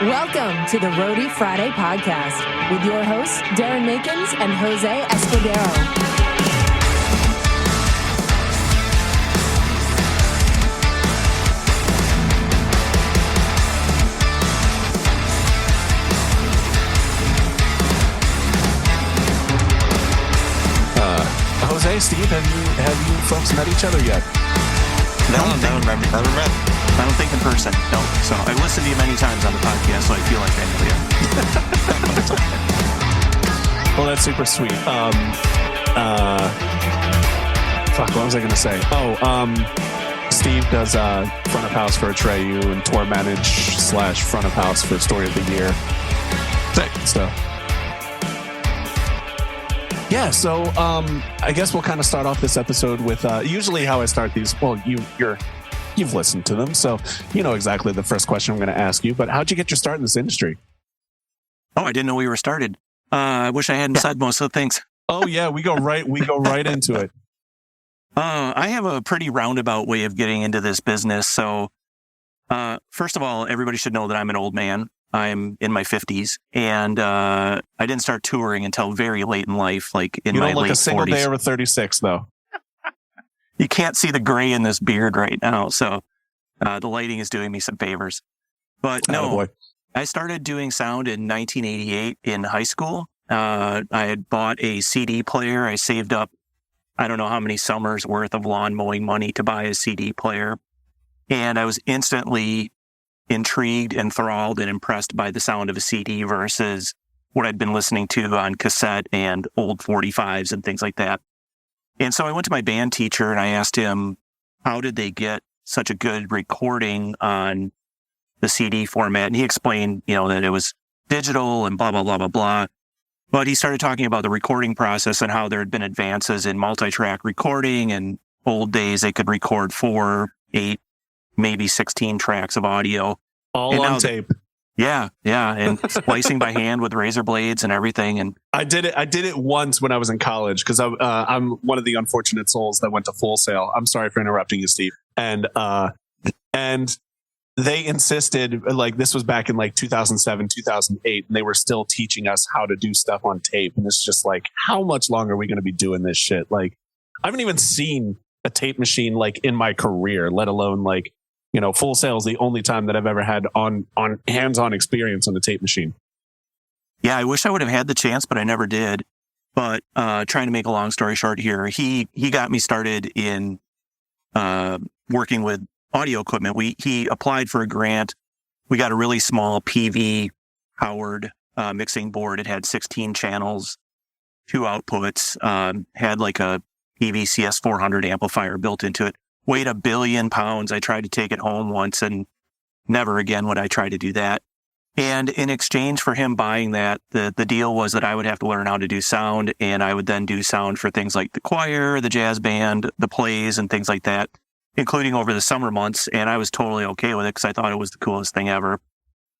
Welcome to the Roadie Friday podcast with your hosts, Darren Makins and Jose Escudero. Jose, Steve, have you folks met each other yet? Never met. I don't think in person. No. So I've listened to you many times on the podcast, so I feel like I know you. Well, that's super sweet. What was I going to say? Steve does front of house for Atreyu and tour manage / front of house for Story of the Year. So. Yeah, so I guess we'll kind of start off this episode with usually how I start these. Well, you've listened to them, so you know exactly the first question I'm going to ask you. But how'd you get your start in this industry? Oh, I didn't know we were started. I wish I hadn't said most of the things. Oh yeah, we go right into it. I have a pretty roundabout way of getting into this business. So first of all, everybody should know that I'm an old man. I'm in my 50s, and I didn't start touring until very late in life, like in my late 40s. You don't look a single day over 36, though. You can't see the gray in this beard right now, so the lighting is doing me some favors. But no, I started doing sound in 1988 in high school. I had bought a CD player. I saved up, I don't know how many summers worth of lawn mowing money to buy a CD player, and I was instantly intrigued, enthralled, and impressed by the sound of a CD versus what I'd been listening to on cassette and old 45s and things like that. And so I went to my band teacher and I asked him, how did they get such a good recording on the CD format? And he explained, that it was digital and blah, blah, blah, blah, blah. But he started talking about the recording process and how there had been advances in multi-track recording. And old days, they could record 4, 8, maybe 16 tracks of audio. All on tape. Yeah. And splicing by hand with razor blades and everything. And I did it once when I was in college because I'm one of the unfortunate souls that went to Full Sail. I'm sorry for interrupting you, Steve. And they insisted, like, this was back in like 2007, 2008, and they were still teaching us how to do stuff on tape. And it's just like, how much longer are we going to be doing this shit? Like, I haven't even seen a tape machine like in my career, let alone like, Full Sail is the only time that I've ever had on hands-on experience on a tape machine. Yeah, I wish I would have had the chance, but I never did. But trying to make a long story short here, he got me started in working with audio equipment. He applied for a grant. We got a really small PV powered mixing board. It had 16 channels, 2 outputs, had like a PV CS400 amplifier built into it. Weighed 1 billion pounds. I tried to take it home once and never again would I try to do that. And in exchange for him buying that, the deal was that I would have to learn how to do sound, and I would then do sound for things like the choir, the jazz band, the plays, and things like that, including over the summer months. And I was totally okay with it because I thought it was the coolest thing ever.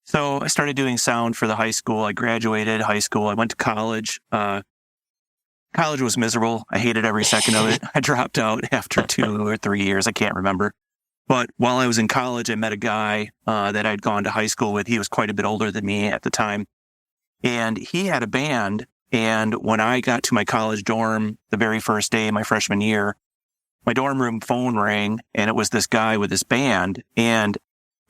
So I started doing sound for the high school. I graduated high school. I went to college. College was miserable. I hated every second of it. I dropped out after 2 or 3 years. I can't remember. But while I was in college, I met a guy that I'd gone to high school with. He was quite a bit older than me at the time. And he had a band. And when I got to my college dorm the very first day, my freshman year, my dorm room phone rang, and it was this guy with his band. And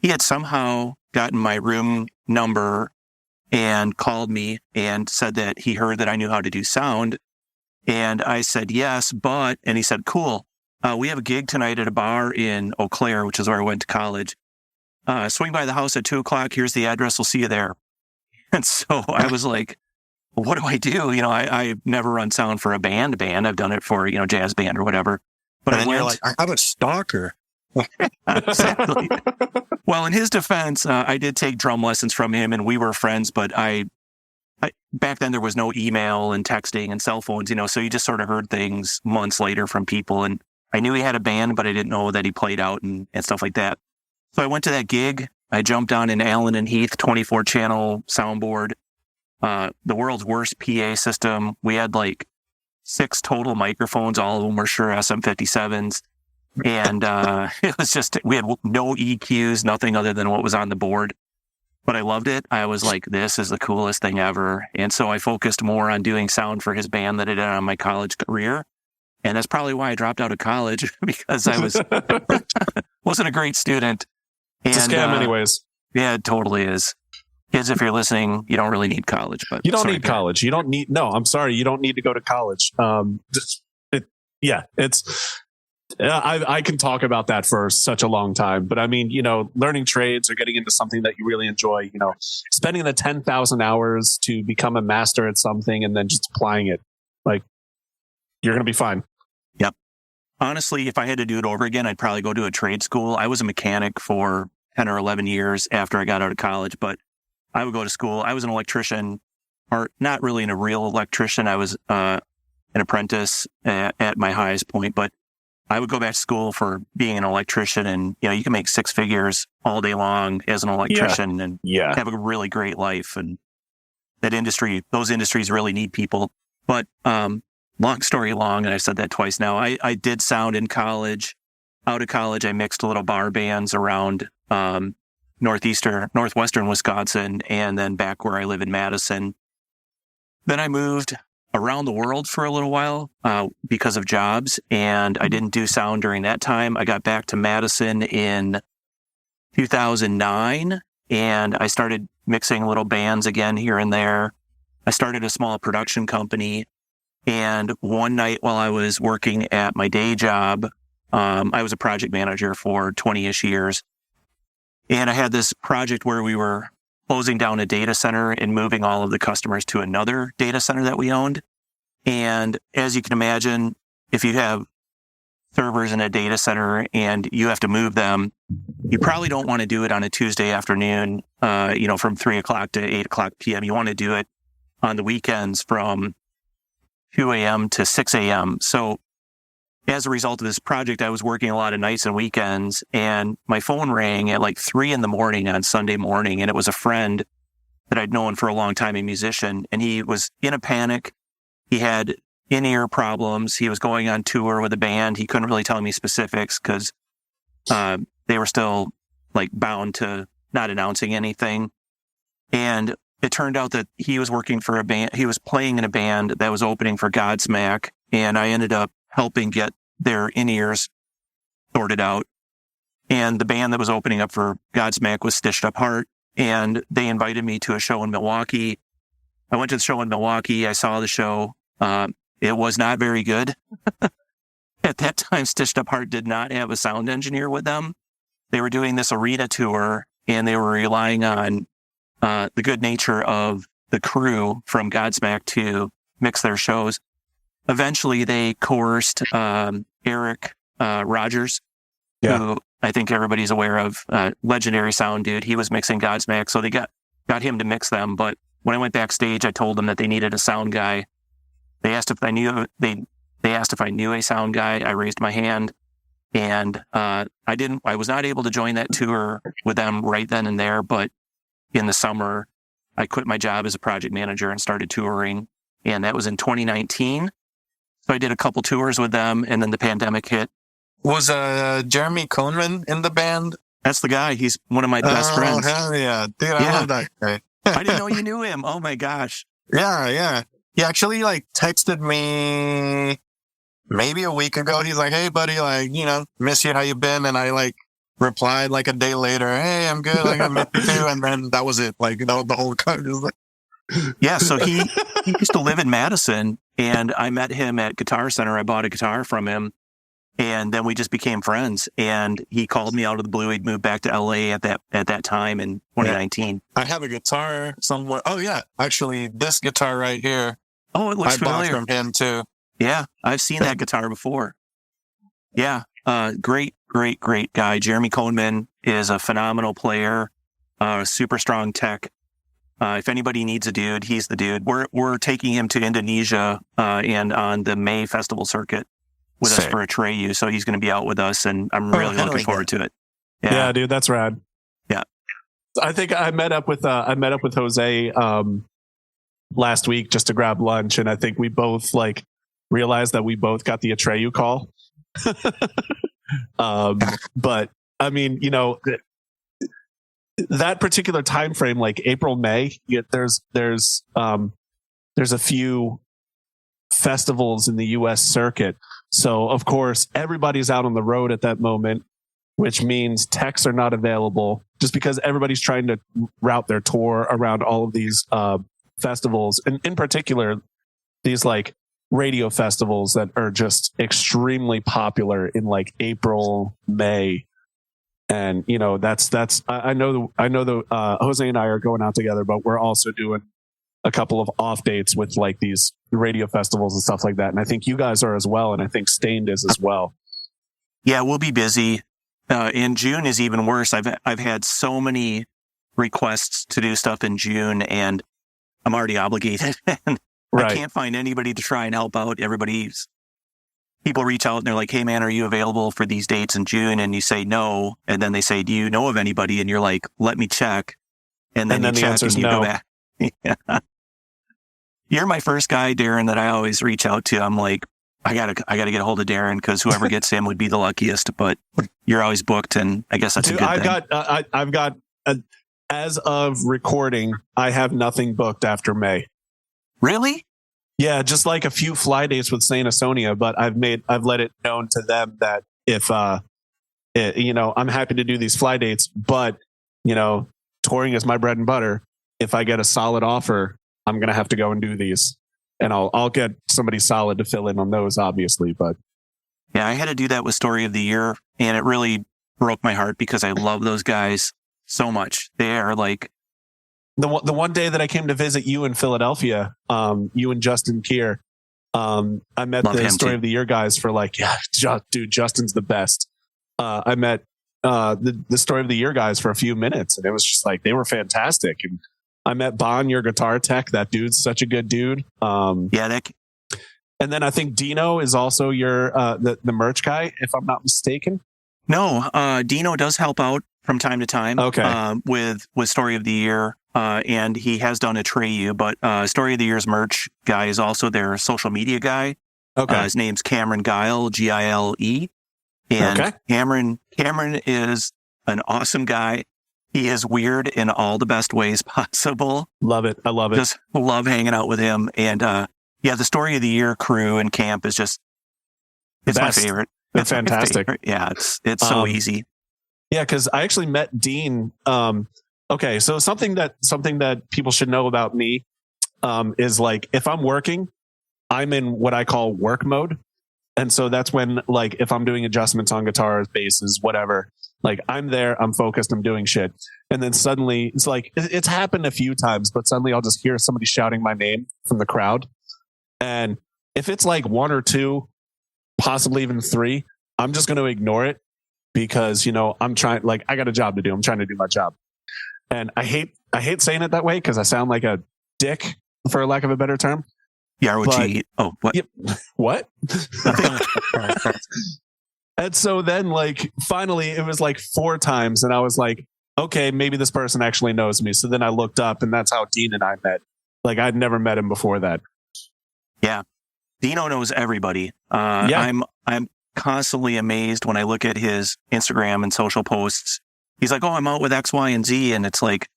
he had somehow gotten my room number and called me and said that he heard that I knew how to do sound. And I said, yes, but, and he said, cool. We have a gig tonight at a bar in Eau Claire, which is where I went to college. Swing by the house at 2:00. Here's the address. We'll see you there. And so I was like, well, what do I do? I've never run sound for a band. I've done it for, jazz band or whatever. But then you're like, I have a stalker. Exactly. Well, in his defense, I did take drum lessons from him and we were friends, but I back then there was no email and texting and cell phones, so you just sort of heard things months later from people. And I knew he had a band, but I didn't know that he played out and stuff like that. So I went to that gig. I jumped on an Allen and Heath 24 channel soundboard, the world's worst PA system. We had like 6 total microphones. All of them were Shure SM57s. And it was just, we had no EQs, nothing other than what was on the board. but I loved it. I was like, this is the coolest thing ever. And so I focused more on doing sound for his band than I did on my college career. And that's probably why I dropped out of college, because I wasn't a great student. It's a scam anyways. Yeah, it totally is. Kids, if you're listening, you don't really need college. But you don't need college. You don't need, no, I'm sorry. You don't need to go to college. I can talk about that for such a long time, but I mean, learning trades or getting into something that you really enjoy, spending the 10,000 hours to become a master at something and then just applying it, like, you're going to be fine. Yep. Honestly, if I had to do it over again, I'd probably go to a trade school. I was a mechanic for 10 or 11 years after I got out of college, but I would go to school. I was an electrician, or not really a real electrician. I was an apprentice at my highest point, but I would go back to school for being an electrician, and you can make six figures all day long as an electrician and have a really great life. And those industries really need people. But long story long, and I've said that twice now, I did sound in college. Out of college, I mixed little bar bands around northwestern Wisconsin, and then back where I live in Madison. Then I moved around the world for a little while because of jobs, and I didn't do sound during that time. I got back to Madison in 2009, and I started mixing little bands again here and there. I started a small production company, and one night while I was working at my day job, I was a project manager for 20-ish years, and I had this project where we were closing down a data center and moving all of the customers to another data center that we owned. And as you can imagine, if you have servers in a data center and you have to move them, you probably don't want to do it on a Tuesday afternoon, from 3 o'clock to 8 o'clock p.m. You want to do it on the weekends from 2 a.m. to 6 a.m. So as a result of this project, I was working a lot of nights and weekends, and my phone rang at like 3 a.m. on Sunday morning, and it was a friend that I'd known for a long time, a musician, and he was in a panic. He had in-ear problems. He was going on tour with a band. He couldn't really tell me specifics because they were still like bound to not announcing anything. And it turned out that he was working for a band. He was playing in a band that was opening for Godsmack, and I ended up helping get their in-ears sorted out. And the band that was opening up for Godsmack was Stitched Up Heart, and they invited me to a show in Milwaukee. I went to the show in Milwaukee. I saw the show. It was not very good. At that time, Stitched Up Heart did not have a sound engineer with them. They were doing this arena tour, and they were relying on the good nature of the crew from Godsmack to mix their shows. Eventually, they coerced Eric Rogers, who I think everybody's aware of, legendary sound dude. He was mixing Godsmack, so they got him to mix them. But when I went backstage, I told them that they needed a sound guy. They asked if I knew a sound guy. I raised my hand, and I was not able to join that tour with them right then and there. But in the summer, I quit my job as a project manager and started touring, and that was in 2019. So I did a couple tours with them, and then the pandemic hit. Was Jeremy Coleman in the band? That's the guy. He's one of my best friends. Oh, hell yeah. Dude, I love that guy. I didn't know you knew him. Oh, my gosh. Yeah. He actually, texted me maybe a week ago. He's like, hey, buddy, miss you. How you been? And I, replied, a day later, hey, I'm good. I miss you too. And then that was it. The whole card was Yeah, so he used to live in Madison, and I met him at Guitar Center. I bought a guitar from him, and then we just became friends. And he called me out of the blue. He'd moved back to LA at that time in 2019. Yeah. I have a guitar somewhere. Oh yeah, actually, this guitar right here. Oh, it looks familiar. I bought from him too. Yeah, I've seen that guitar before. Yeah, great guy. Jeremy Coleman is a phenomenal player, super strong tech. If anybody needs a dude, he's the dude. We're taking him to Indonesia and on the May festival circuit with us for Atreyu, so he's going to be out with us, and I'm really looking forward to it. Yeah, dude, that's rad. Yeah, I think I met up with Jose last week just to grab lunch, and I think we both realized that we both got the Atreyu call. But I mean, that particular time frame, like April, May, there's a few festivals in the U.S. circuit. So of course, everybody's out on the road at that moment, which means techs are not available just because everybody's trying to route their tour around all of these festivals. And in particular, these like radio festivals that are just extremely popular in like April, May. And, you know, I know Jose and I are going out together, but we're also doing a couple of off dates with like these radio festivals and stuff like that. And I think you guys are as well. And I think Stained is as well. Yeah, we'll be busy. In June is even worse. I've had so many requests to do stuff in June, and I'm already obligated. And Right. I can't find anybody to try and help out. People reach out and they're like, "Hey man, are you available for these dates in June?" And you say no. And then they say, "Do you know of anybody?" And you're like, "Let me check." And then you the check answer is and you no. go back. Yeah. You're my first guy, Darren, that I always reach out to. I'm like, I gotta get a hold of Darren because whoever gets him would be the luckiest. But you're always booked, and I guess that's a good thing. I've got as of recording, I have nothing booked after May. Really? Yeah, just like a few fly dates with Saint Asonia, but I've let it known to them that if I'm happy to do these fly dates, but touring is my bread and butter. If I get a solid offer, I'm gonna have to go and do these, and I'll get somebody solid to fill in on those, obviously. But yeah, I had to do that with Story of the Year, and it really broke my heart because I love those guys so much. They are like. The one day that I came to visit you in Philadelphia, you and Justin Keir, I met the Story of the Year guys for like, dude, Justin's the best. I met the Story of the Year guys for a few minutes, and it was just like, they were fantastic. And I met Bon, your guitar tech. That dude's such a good dude. And then I think Dino is also your the merch guy, if I'm not mistaken. No, Dino does help out from time to time. Okay. With Story of the Year. And he has done Atreyu, but Story of the Year's merch guy is also their social media guy. Okay. His name's Cameron Guile, Gile. And okay. Cameron is an awesome guy. He is weird in all the best ways possible. Love it. I love it. Just love hanging out with him. And the Story of the Year crew and camp is just, it's my favorite. It's fantastic. Yeah, it's so easy. Yeah, because I actually met Dean. Okay, so something that people should know about me is like, if I'm working, I'm in what I call work mode. And so that's when, like, if I'm doing adjustments on guitars, basses, whatever, like I'm there, I'm focused, I'm doing shit. And then suddenly it's like, it's happened a few times, but suddenly I'll just hear somebody shouting my name from the crowd. And if it's like one or two, possibly even three, I'm just going to ignore it because, I'm trying, like, I got a job to do. I'm trying to do my job. And I hate saying it that way because I sound like a dick, for lack of a better term. Yeah, what? Yep. What? And so then, like, finally, it was like 4 times, and I was like, okay, maybe this person actually knows me. So then I looked up, and that's how Dean and I met. Like, I'd never met him before that. Yeah, Dino knows everybody. Yeah. I'm constantly amazed when I look at his Instagram and social posts. He's like, "Oh, I'm out with X, Y, and Z." And it's like,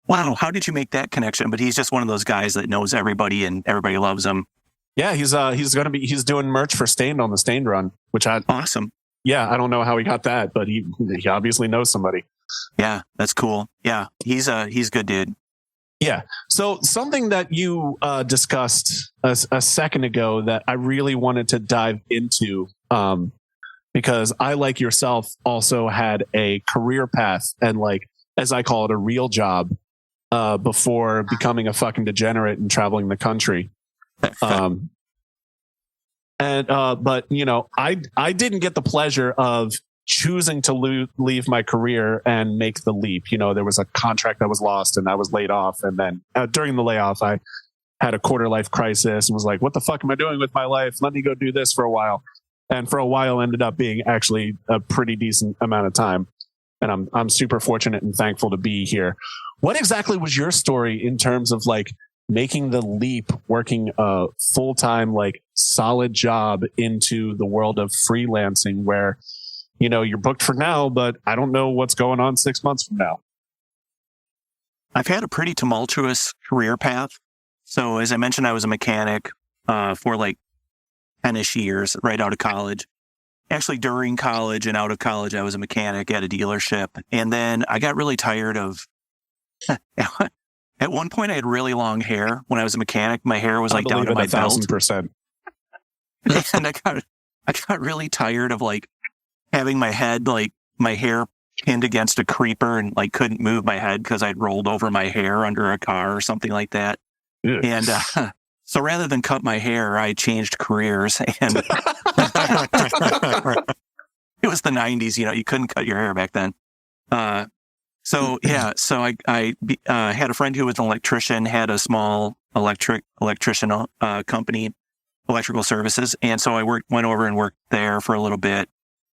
wow, how did you make that connection? But he's just one of those guys that knows everybody and everybody loves him. Yeah, he's doing merch for Stained on the Stained run, which awesome. Yeah, I don't know how he got that, but he obviously knows somebody. Yeah, that's cool. Yeah, he's a good dude. Yeah. So something that you discussed a second ago that I really wanted to dive into, because I, like yourself, also had a career path and, like, as I call it, a real job before becoming a fucking degenerate and traveling the country. But I didn't get the pleasure of choosing to leave my career and make the leap. There was a contract that was lost and I was laid off. And then during the layoff, I had a quarter life crisis and was like, what the fuck am I doing with my life? Let me go do this for a while. And for a while ended up being actually a pretty decent amount of time. And I'm super fortunate and thankful to be here. What exactly was your story in terms of, like, making the leap, working a full-time, like, solid job into the world of freelancing where, you're booked for now, but I don't know what's going on 6 months from now? I've had a pretty tumultuous career path. So as I mentioned, I was a mechanic for like 10-ish years right out of college. Actually, during college and out of college, I was a mechanic at a dealership. And then I got really tired of, at one point I had really long hair when I was a mechanic. My hair was like down to my belt. 1,000%. And I got really tired of like having my head, like my hair pinned against a creeper and like couldn't move my head because I'd rolled over my hair under a car or something like that. Yeah. And so rather than cut my hair, I changed careers. And it was the 90s, you couldn't cut your hair back then. So I had a friend who was an electrician, had a small electrician company, electrical services. And so I went over and worked there for a little bit.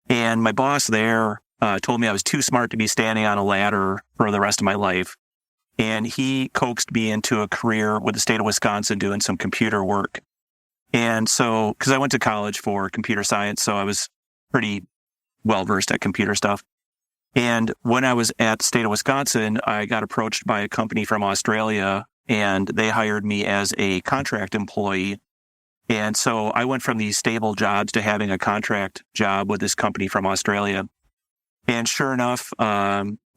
And my boss there told me I was too smart to be standing on a ladder for the rest of my life. And he coaxed me into a career with the state of Wisconsin doing some computer work. And so, because I went to college for computer science, so I was pretty well versed at computer stuff. And when I was at the state of Wisconsin, I got approached by a company from Australia, and they hired me as a contract employee. And so I went from these stable jobs to having a contract job with this company from Australia. And sure enough,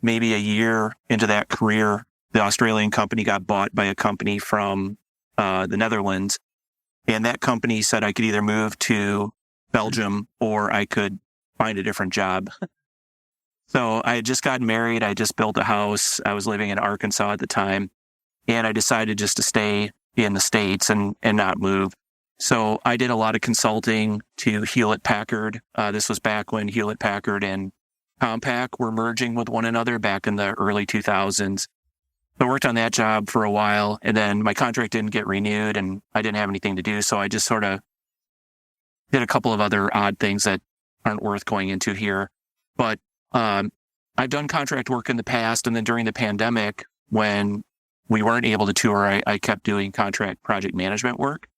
maybe a year into that career, the Australian company got bought by a company from the Netherlands. And that company said I could either move to Belgium or I could find a different job. So I had just gotten married. I just built a house. I was living in Arkansas at the time. And I decided just to stay in the States and not move. So I did a lot of consulting to Hewlett-Packard. This was back when Hewlett-Packard and Compaq were merging with one another back in the early 2000s. I worked on that job for a while, and then my contract didn't get renewed, and I didn't have anything to do, so I just sort of did a couple of other odd things that aren't worth going into here. But I've done contract work in the past, and then during the pandemic, when we weren't able to tour, I kept doing contract project management work.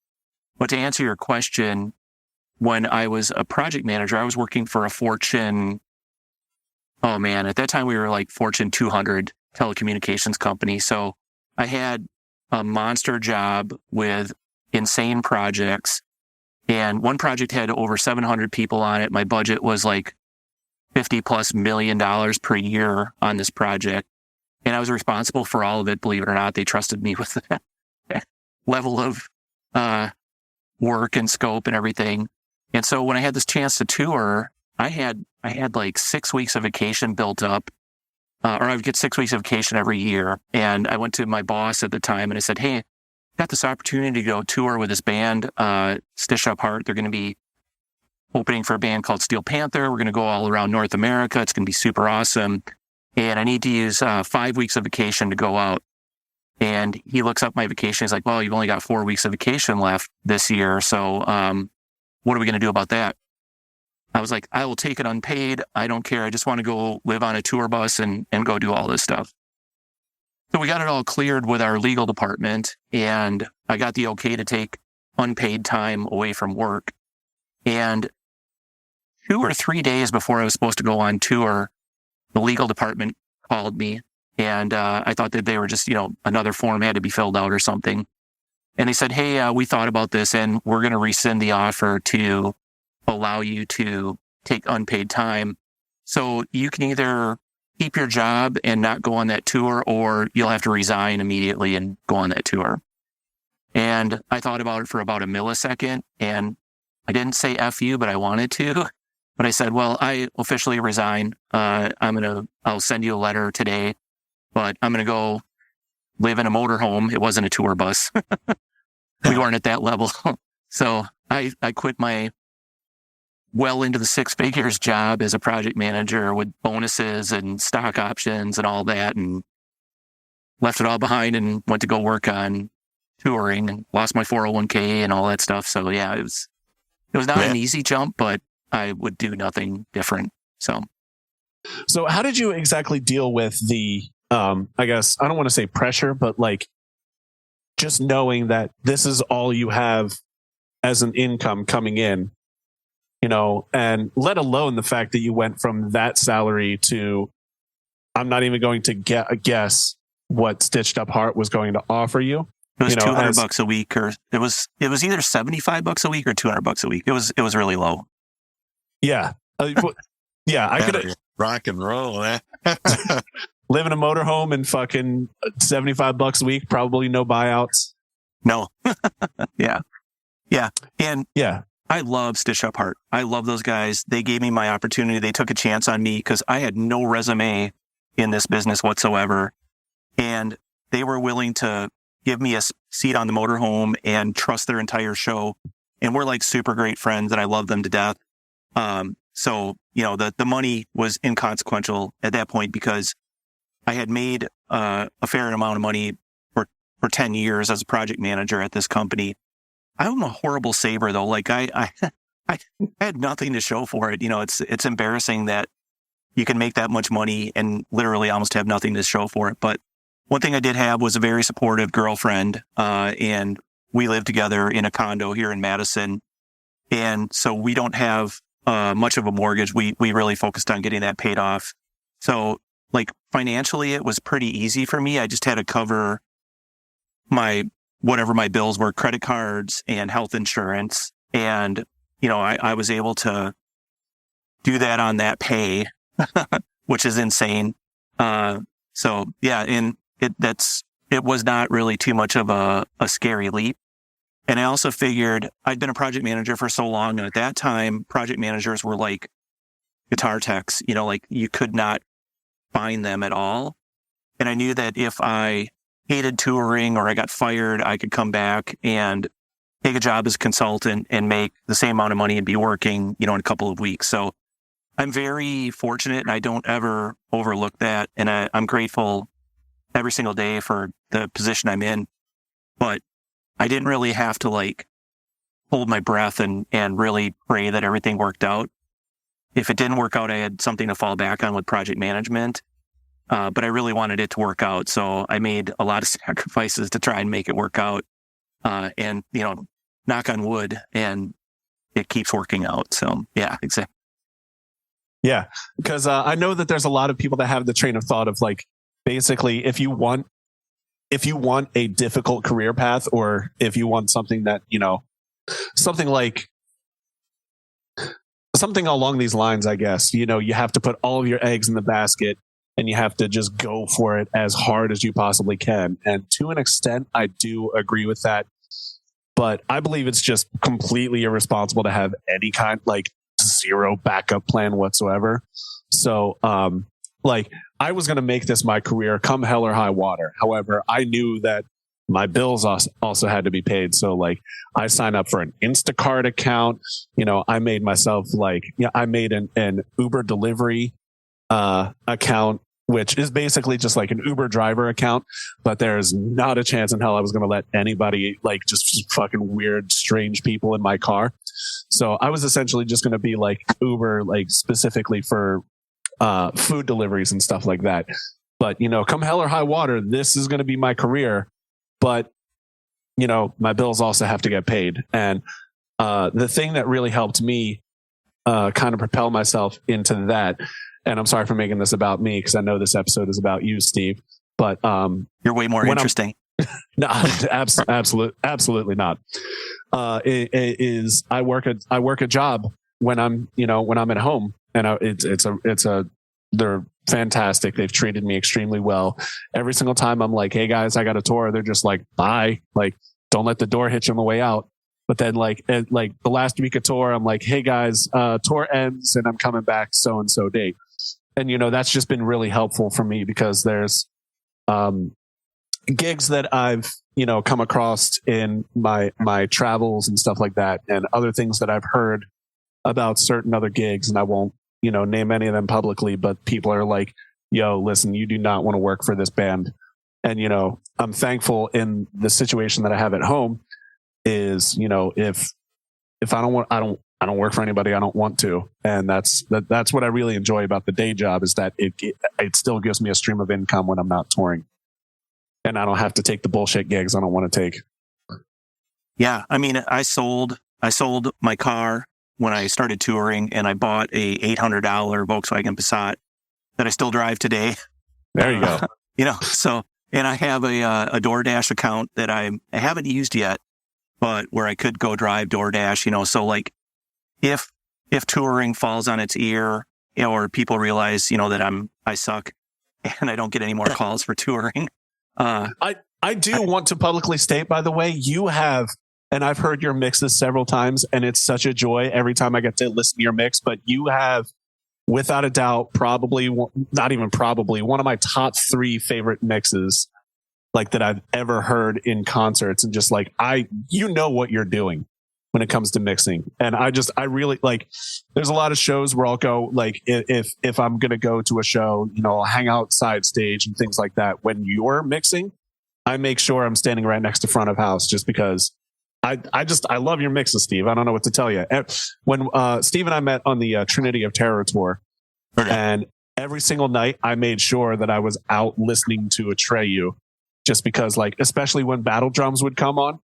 But to answer your question, when I was a project manager, I was working for a Fortune, at that time we were like Fortune 200 telecommunications company. So I had a monster job with insane projects, and one project had over 700 people on it. My budget was like $50+ million per year on this project. And I was responsible for all of it. Believe it or not, they trusted me with that level of work and scope and everything. And so when I had this chance to tour, I had like 6 weeks of vacation built up, or I would get 6 weeks of vacation every year. And I went to my boss at the time and I said, hey, I got this opportunity to go tour with this band, Stitch Up Heart. They're going to be opening for a band called Steel Panther. We're going to go all around North America. It's going to be super awesome. And I need to use 5 weeks of vacation to go out. And he looks up my vacation. He's like, well, you've only got 4 weeks of vacation left this year. So what are we going to do about that? I was like, I will take it unpaid. I don't care. I just want to go live on a tour bus and go do all this stuff. So we got it all cleared with our legal department, and I got the okay to take unpaid time away from work. And 2 or 3 days before I was supposed to go on tour, the legal department called me, and I thought that they were just, another form had to be filled out or something. And they said, hey, we thought about this, and we're going to rescind the offer to allow you to take unpaid time. So you can either keep your job and not go on that tour, or you'll have to resign immediately and go on that tour. And I thought about it for about a millisecond, and I didn't say F you, but I wanted to. But I said, well, I officially resign. I'll send you a letter today, but I'm going to go live in a motorhome. It wasn't a tour bus. We weren't at that level. So I quit my well into the 6 figures job as a project manager with bonuses and stock options and all that, and left it all behind and went to go work on touring and lost my 401k and all that stuff. So yeah, it was not an easy jump, but I would do nothing different. So how did you exactly deal with the, I guess, I don't want to say pressure, but like just knowing that this is all you have as an income coming in, and let alone the fact that you went from that salary to, I'm not even going to guess what Stitched Up Heart was going to offer you. It was $200 a week, or it was either $75 a week or $200 a week. It was really low. Yeah. Yeah. I could rock and roll, eh? live in a motorhome and fucking $75 a week. Probably no buyouts. No. Yeah. And yeah, I love Stitched Up Heart. I love those guys. They gave me my opportunity. They took a chance on me because I had no resume in this business whatsoever. And they were willing to give me a seat on the motorhome and trust their entire show. And we're like super great friends and I love them to death. So, the money was inconsequential at that point because I had made a fair amount of money for 10 years as a project manager at this company. I'm a horrible saver though. Like I had nothing to show for it. It's embarrassing that you can make that much money and literally almost have nothing to show for it. But one thing I did have was a very supportive girlfriend, and we lived together in a condo here in Madison. And so we don't have much of a mortgage. We really focused on getting that paid off. So like financially, it was pretty easy for me. I just had to cover whatever my bills were, credit cards and health insurance. And, I was able to do that on that pay, which is insane. So yeah, and it was not really too much of a scary leap. And I also figured I'd been a project manager for so long. And at that time, project managers were like guitar techs, like you could not find them at all. And I knew that if I hated touring or I got fired, I could come back and take a job as a consultant and make the same amount of money and be working, in a couple of weeks. So I'm very fortunate and I don't ever overlook that. And I'm grateful every single day for the position I'm in. But I didn't really have to like hold my breath and really pray that everything worked out. If it didn't work out, I had something to fall back on with project management. But I really wanted it to work out. So I made a lot of sacrifices to try and make it work out. And, knock on wood, and it keeps working out. So yeah, exactly. Yeah. Because I know that there's a lot of people that have the train of thought of like, basically, if you want a difficult career path, or if you want something that, something along these lines, I guess, you have to put all of your eggs in the basket and you have to just go for it as hard as you possibly can. And to an extent, I do agree with that. But I believe it's just completely irresponsible to have any kind, like zero backup plan whatsoever. So, I was going to make this my career come hell or high water. However, I knew that my bills also had to be paid. So I signed up for an Instacart account. I made myself I made an Uber delivery account, which is basically just like an Uber driver account, but there's not a chance in hell I was going to let anybody just fucking weird, strange people in my car. So I was essentially just going to be like Uber, specifically for food deliveries and stuff like that. But, come hell or high water, this is going to be my career. But, my bills also have to get paid. And the thing that really helped me kind of propel myself into that, and I'm sorry for making this about me because I know this episode is about you, Steve, but you're way more interesting. No, absolutely not. I work a job when I'm at home, and they're fantastic. They've treated me extremely well. Every single time I'm like, hey guys, I got a tour. They're just like, bye. Don't let the door hit you on the way out. But then the last week of tour, I'm like, hey guys, tour ends and I'm coming back so-and-so date. And, that's just been really helpful for me because there's gigs that I've, come across in my travels and stuff like that, and other things that I've heard about certain other gigs. And I won't, name any of them publicly, but people are like, yo, listen, you do not want to work for this band. And, I'm thankful in the situation that I have at home is, if I don't work for anybody, I don't want to. And that's what I really enjoy about the day job is that it still gives me a stream of income when I'm not touring. And I don't have to take the bullshit gigs I don't want to take. Yeah. I mean, I sold my car when I started touring, and I bought a $800 Volkswagen Passat that I still drive today. There you go. So And I have a DoorDash account that I haven't used yet, but where I could go drive DoorDash, you know, so like if touring falls on its ear, you know, or people realize, you know, that I suck and I don't get any more calls for touring. I do want to publicly state, by the way, you have, and I've heard your mixes several times, and it's such a joy every time I get to listen to your mix, but you have, without a doubt, not even probably, one of my top 3 favorite mixes like that I've ever heard in concerts. And just like, you know what you're doing when it comes to mixing. And I really like, there's a lot of shows where I'll go, like, if I'm going to go to a show, you know, I'll hang out side stage and things like that. When you're mixing, I make sure I'm standing right next to front of house just because I love your mixes, Steve. I don't know what to tell you. When Steve and I met on the Trinity of Terror tour, and every single night I made sure that I was out listening to Atreyu, just because, like, especially when battle drums would come on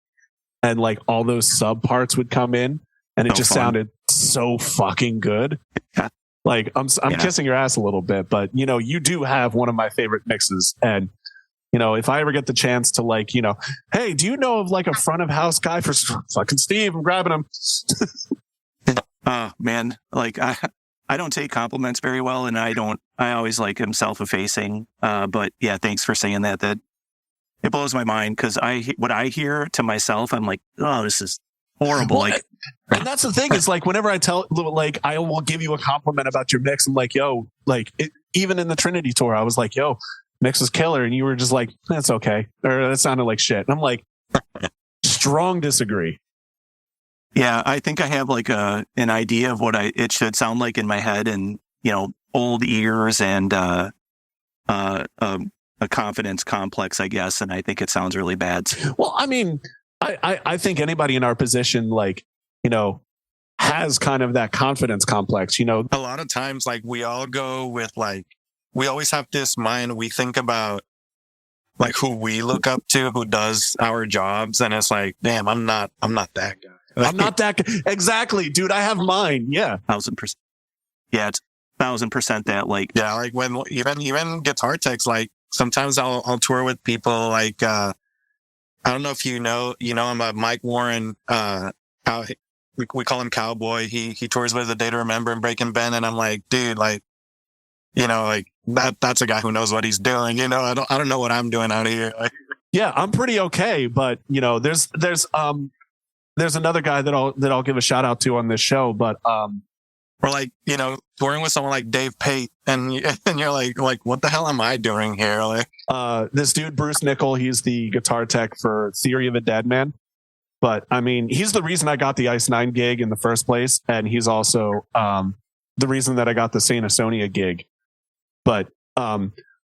and like all those sub parts would come in, and it just sounded so fucking good. Like I'm kissing your ass a little bit, but you know, you do have one of my favorite mixes. And you know, if I ever get the chance to, like, you know, hey, do you know of like a front of house guy for fucking Steve? I'm grabbing him. Man, like I don't take compliments very well, and I always like am self-effacing. But yeah, thanks for saying that. That it blows my mind, because what I hear to myself, I'm like, oh, this is horrible. Well, like, and that's the thing is, like, whenever I I will give you a compliment about your mix. I'm like, yo, like, even in the Trinity tour, I was like, yo, mix is killer. And you were just like, that's okay. Or that sounded like shit. And I'm like, strong disagree. Yeah, I think I have like an idea of what it should sound like in my head, and, you know, old ears and a confidence complex, I guess. And I think it sounds really bad. Well, I mean, I think anybody in our position, like, you know, has kind of that confidence complex, you know. A lot of times, like, we all go with, like, we always have this mind. We think about like who we look up to, who does our jobs. And it's like, damn, I'm not that guy. I'm not that guy. Exactly, dude. I have mine. Yeah. 1,000%. Yeah. It's 1,000% that, like, yeah. Like when even guitar techs, like sometimes I'll tour with people like, I don't know if you know, I'm Mike Warren, we call him Cowboy. He tours with A Day to Remember and Breaking Ben. And I'm like, dude, like, you know, like that's a guy who knows what he's doing. You know, I don't know what I'm doing out here. Like, yeah, I'm pretty okay. But you know, there's another guy that I'll give a shout out to on this show. But, or like, you know, touring with someone like Dave Pate, and you're like, what the hell am I doing here? Like, this dude, Bruce Nickel, he's the guitar tech for Theory of a Dead Man. But I mean, he's the reason I got the Ice 9 gig in the first place. And he's also, the reason that I got the Saint Asonia gig. But,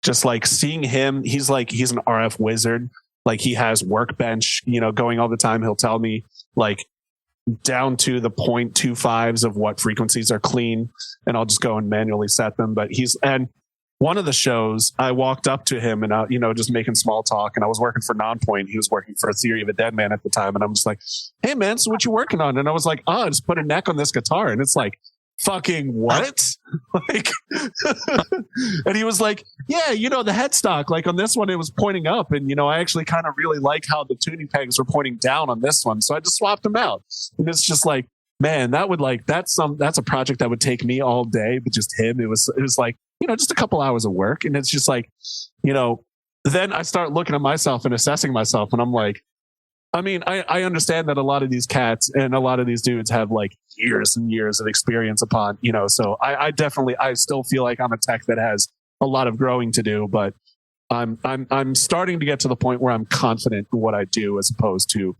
just like seeing him, he's an RF wizard. Like, he has Workbench, you know, going all the time. He'll tell me, like, down to the 0.25s of what frequencies are clean, and I'll just go and manually set them. But and one of the shows, I walked up to him and, you know, just making small talk, and I was working for Nonpoint. He was working for Theory of a Dead Man at the time. And I'm just like, hey man, so what you working on? And I was like, I just put a neck on this guitar. And it's like, fucking what? Like, and he was like, yeah, you know, the headstock, like on this one, it was pointing up. And, you know, I actually kind of really like how the tuning pegs were pointing down on this one. So I just swapped them out. And it's just like, man, that's a project that would take me all day, but just him, it was like, you know, just a couple hours of work. And it's just like, you know, then I start looking at myself and assessing myself, and I'm like, I mean, I understand that a lot of these cats and a lot of these dudes have like years and years of experience upon, you know, so I still feel like I'm a tech that has a lot of growing to do, but I'm starting to get to the point where I'm confident in what I do, as opposed to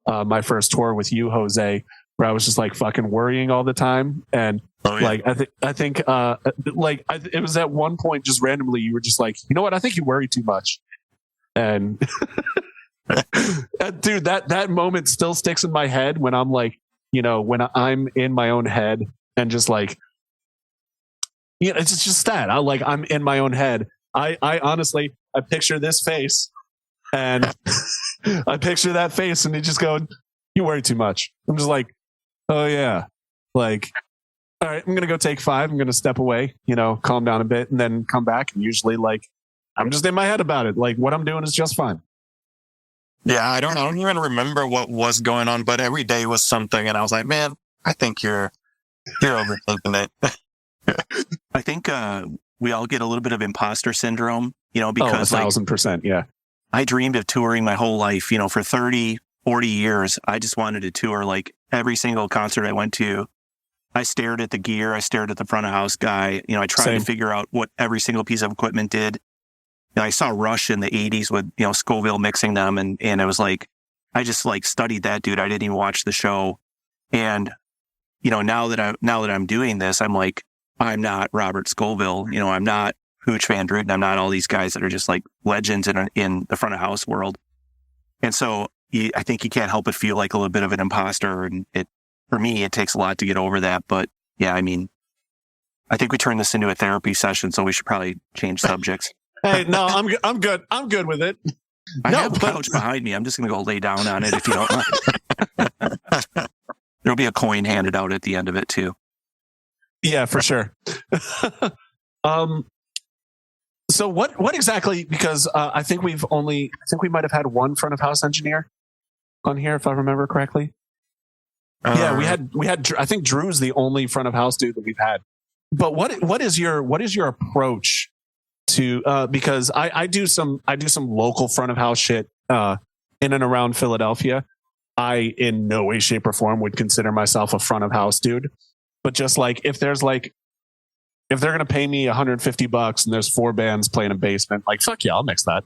my first tour with you, Jose, where I was just like fucking worrying all the time. And like, I think it was at one point just randomly, you were just like, you know what? I think you worry too much. And dude, that moment still sticks in my head when I'm like, you know, when I'm in my own head and just like, you know, it's just that I'm in my own head. I honestly, I picture this face, and I picture that face, and it just going, you worry too much. I'm just like, oh yeah. Like, all right, I'm going to go take 5. I'm going to step away, you know, calm down a bit, and then come back. And usually, like, I'm just in my head about it. Like what I'm doing is just fine. Yeah, I don't even remember what was going on, but every day was something, and I was like, man, I think you're overthinking it. I think we all get a little bit of imposter syndrome, Oh, because 1,000%. Yeah. I dreamed of touring my whole life, for 30, 40 years. I just wanted to tour like every single concert I went to. I stared at the gear. I stared at the front of house guy. I tried Same. to figure out what every single piece of equipment did. I saw Rush in the 80s with, Scoville mixing them. And it was like, I just like studied that dude. I didn't even watch the show. And, now that I'm doing this, I'm like, I'm not Robert Scoville. I'm not Hooch Van Druten. I'm not all these guys that are just like legends in the front of house world. And so I think you can't help but feel like a little bit of an imposter. And for me, it takes a lot to get over that. But yeah, I mean, I think we turned this into a therapy session, so we should probably change subjects. Hey, no, I'm good. I'm good with it. I have a couch behind me. I'm just going to go lay down on it if you don't mind. There'll be a coin handed out at the end of it too. Yeah, for sure. So what exactly, because I think we might have had one front of house engineer on here, if I remember correctly. Yeah, we had, I think Drew's the only front of house dude that we've had. But what is your approach to, because I do some local front of house shit, in and around Philadelphia. I in no way, shape or form would consider myself a front of house dude, but just like, if they're going to pay me $150 and there's 4 bands playing a basement, like, fuck yeah, I'll mix that.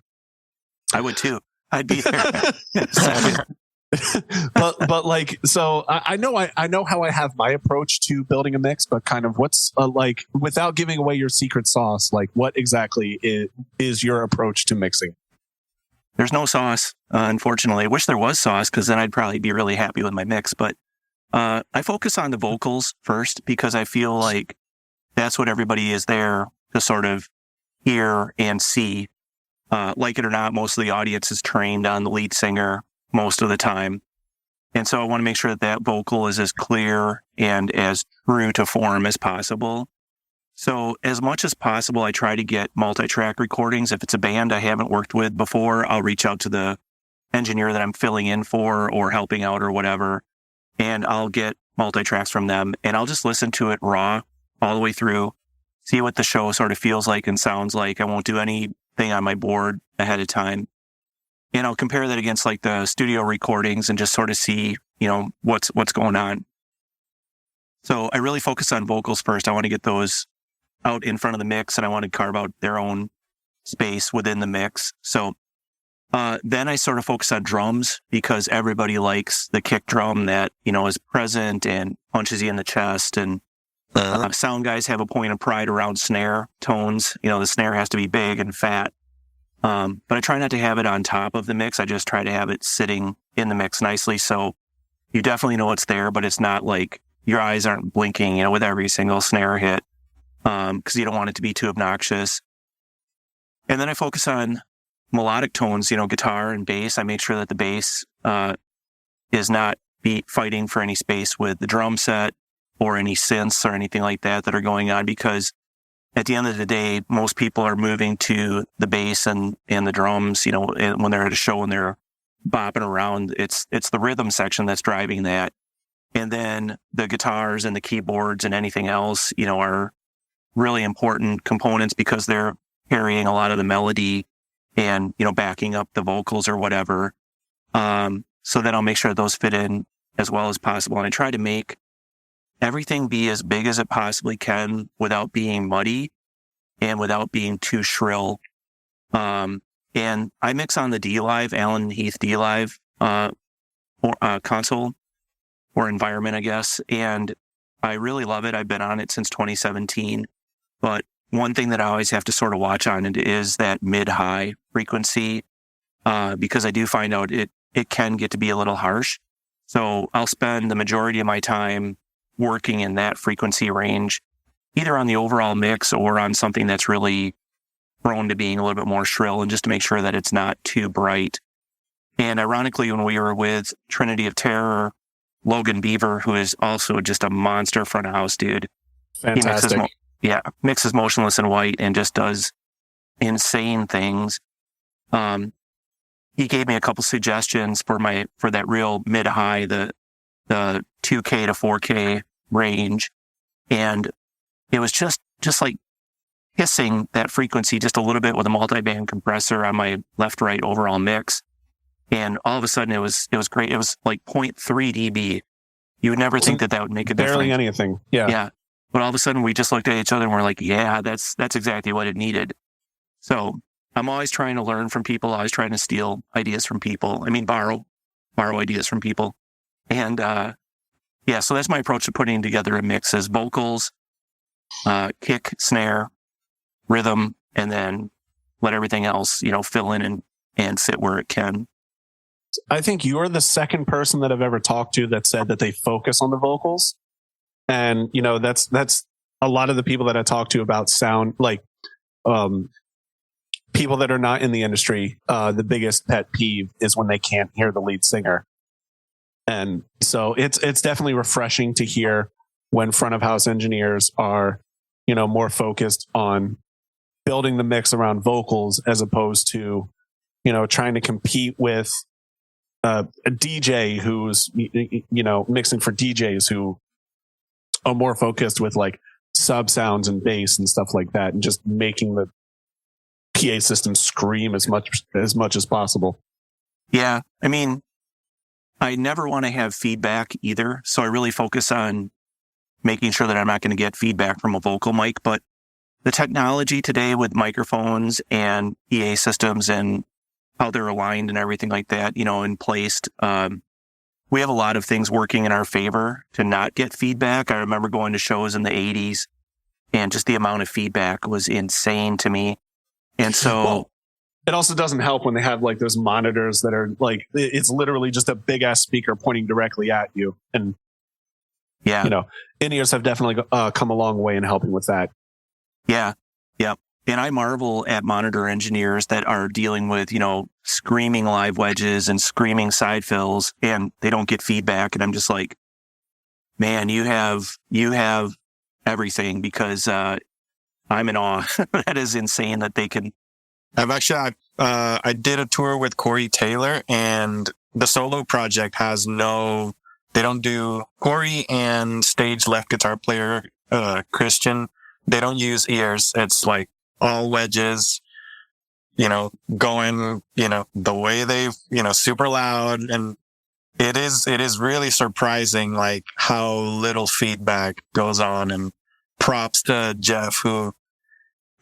I would too. I'd be there. but like, so I know how I have my approach to building a mix, but kind of what's like, without giving away your secret sauce, like what exactly is your approach to mixing? There's no sauce, unfortunately. I wish there was sauce, because then I'd probably be really happy with my mix. But I focus on the vocals first, because I feel like that's what everybody is there to sort of hear and see. Like it or not, most of the audience is trained on the lead singer most of the time. And so I want to make sure that vocal is as clear and as true to form as possible. So as much as possible, I try to get multi-track recordings. If it's a band I haven't worked with before, I'll reach out to the engineer that I'm filling in for or helping out or whatever, and I'll get multi-tracks from them, and I'll just listen to it raw all the way through, see what the show sort of feels like and sounds like. I won't do anything on my board ahead of time. And I'll compare that against like the studio recordings and just sort of see, what's going on. So I really focus on vocals first. I want to get those out in front of the mix, and I want to carve out their own space within the mix. So then I sort of focus on drums, because everybody likes the kick drum that, is present and punches you in the chest. And sound guys have a point of pride around snare tones. The snare has to be big and fat. But I try not to have it on top of the mix. I just try to have it sitting in the mix nicely. So you definitely know it's there, but it's not like your eyes aren't blinking, with every single snare hit. Because you don't want it to be too obnoxious. And then I focus on melodic tones, guitar and bass. I make sure that the bass is not fighting for any space with the drum set or any synths or anything like that are going on, because at the end of the day, most people are moving to the bass and the drums, when they're at a show and they're bopping around. It's the rhythm section that's driving that. And then the guitars and the keyboards and anything else, are really important components, because they're carrying a lot of the melody and, backing up the vocals or whatever. So then I'll make sure those fit in as well as possible. And I try to make everything be as big as it possibly can without being muddy and without being too shrill. And I mix on the D-Live, Allen Heath D-Live, console or environment, I guess. And I really love it. I've been on it since 2017. But one thing that I always have to sort of watch on it is that mid-high frequency, because I do find out it can get to be a little harsh. So I'll spend the majority of my time working in that frequency range, either on the overall mix or on something that's really prone to being a little bit more shrill, and just to make sure that it's not too bright. And ironically, when we were with Trinity of Terror, Logan Beaver, who is also just a monster front of house dude, Fantastic. He mixes Motionless in White and just does insane things. He gave me a couple suggestions for that real mid high, the 2K to 4K range. And it was just like hissing that frequency just a little bit with a multi-band compressor on my left-right overall mix. And all of a sudden it was great. It was like 0.3 dB. You would never think that would make a difference. Barely anything. Yeah. Yeah. But all of a sudden we just looked at each other and we're like, yeah, that's exactly what it needed. So I'm always trying to learn from people, always trying to steal ideas from people. I mean, borrow ideas from people. And, so that's my approach to putting together a mix is vocals, kick, snare, rhythm, and then let everything else, fill in and fit where it can. I think you're the second person that I've ever talked to that said that they focus on the vocals. And, that's a lot of the people that I talk to about sound, like, people that are not in the industry, the biggest pet peeve is when they can't hear the lead singer. And so it's definitely refreshing to hear when front of house engineers are, more focused on building the mix around vocals as opposed to, trying to compete with a DJ who's, mixing for DJs who are more focused with like sub sounds and bass and stuff like that, and just making the PA system scream as much as possible. Yeah. I mean, I never want to have feedback either. So I really focus on making sure that I'm not going to get feedback from a vocal mic. But the technology today with microphones and PA systems and how they're aligned and everything like that, and placed, we have a lot of things working in our favor to not get feedback. I remember going to shows in the 80s and just the amount of feedback was insane to me. And so it also doesn't help when they have like those monitors that are like, it's literally just a big ass speaker pointing directly at you. And in-ears have definitely come a long way in helping with that. Yeah. Yeah. And I marvel at monitor engineers that are dealing with, screaming live wedges and screaming side fills and they don't get feedback. And I'm just like, man, you have everything because, I'm in awe. That is insane that they can. I did a tour with Corey Taylor and the solo project has they don't do Corey and stage left guitar player, Christian. They don't use ears. It's like all wedges, going, the way they, super loud. And it is really surprising, like how little feedback goes on, and props to Jeff, who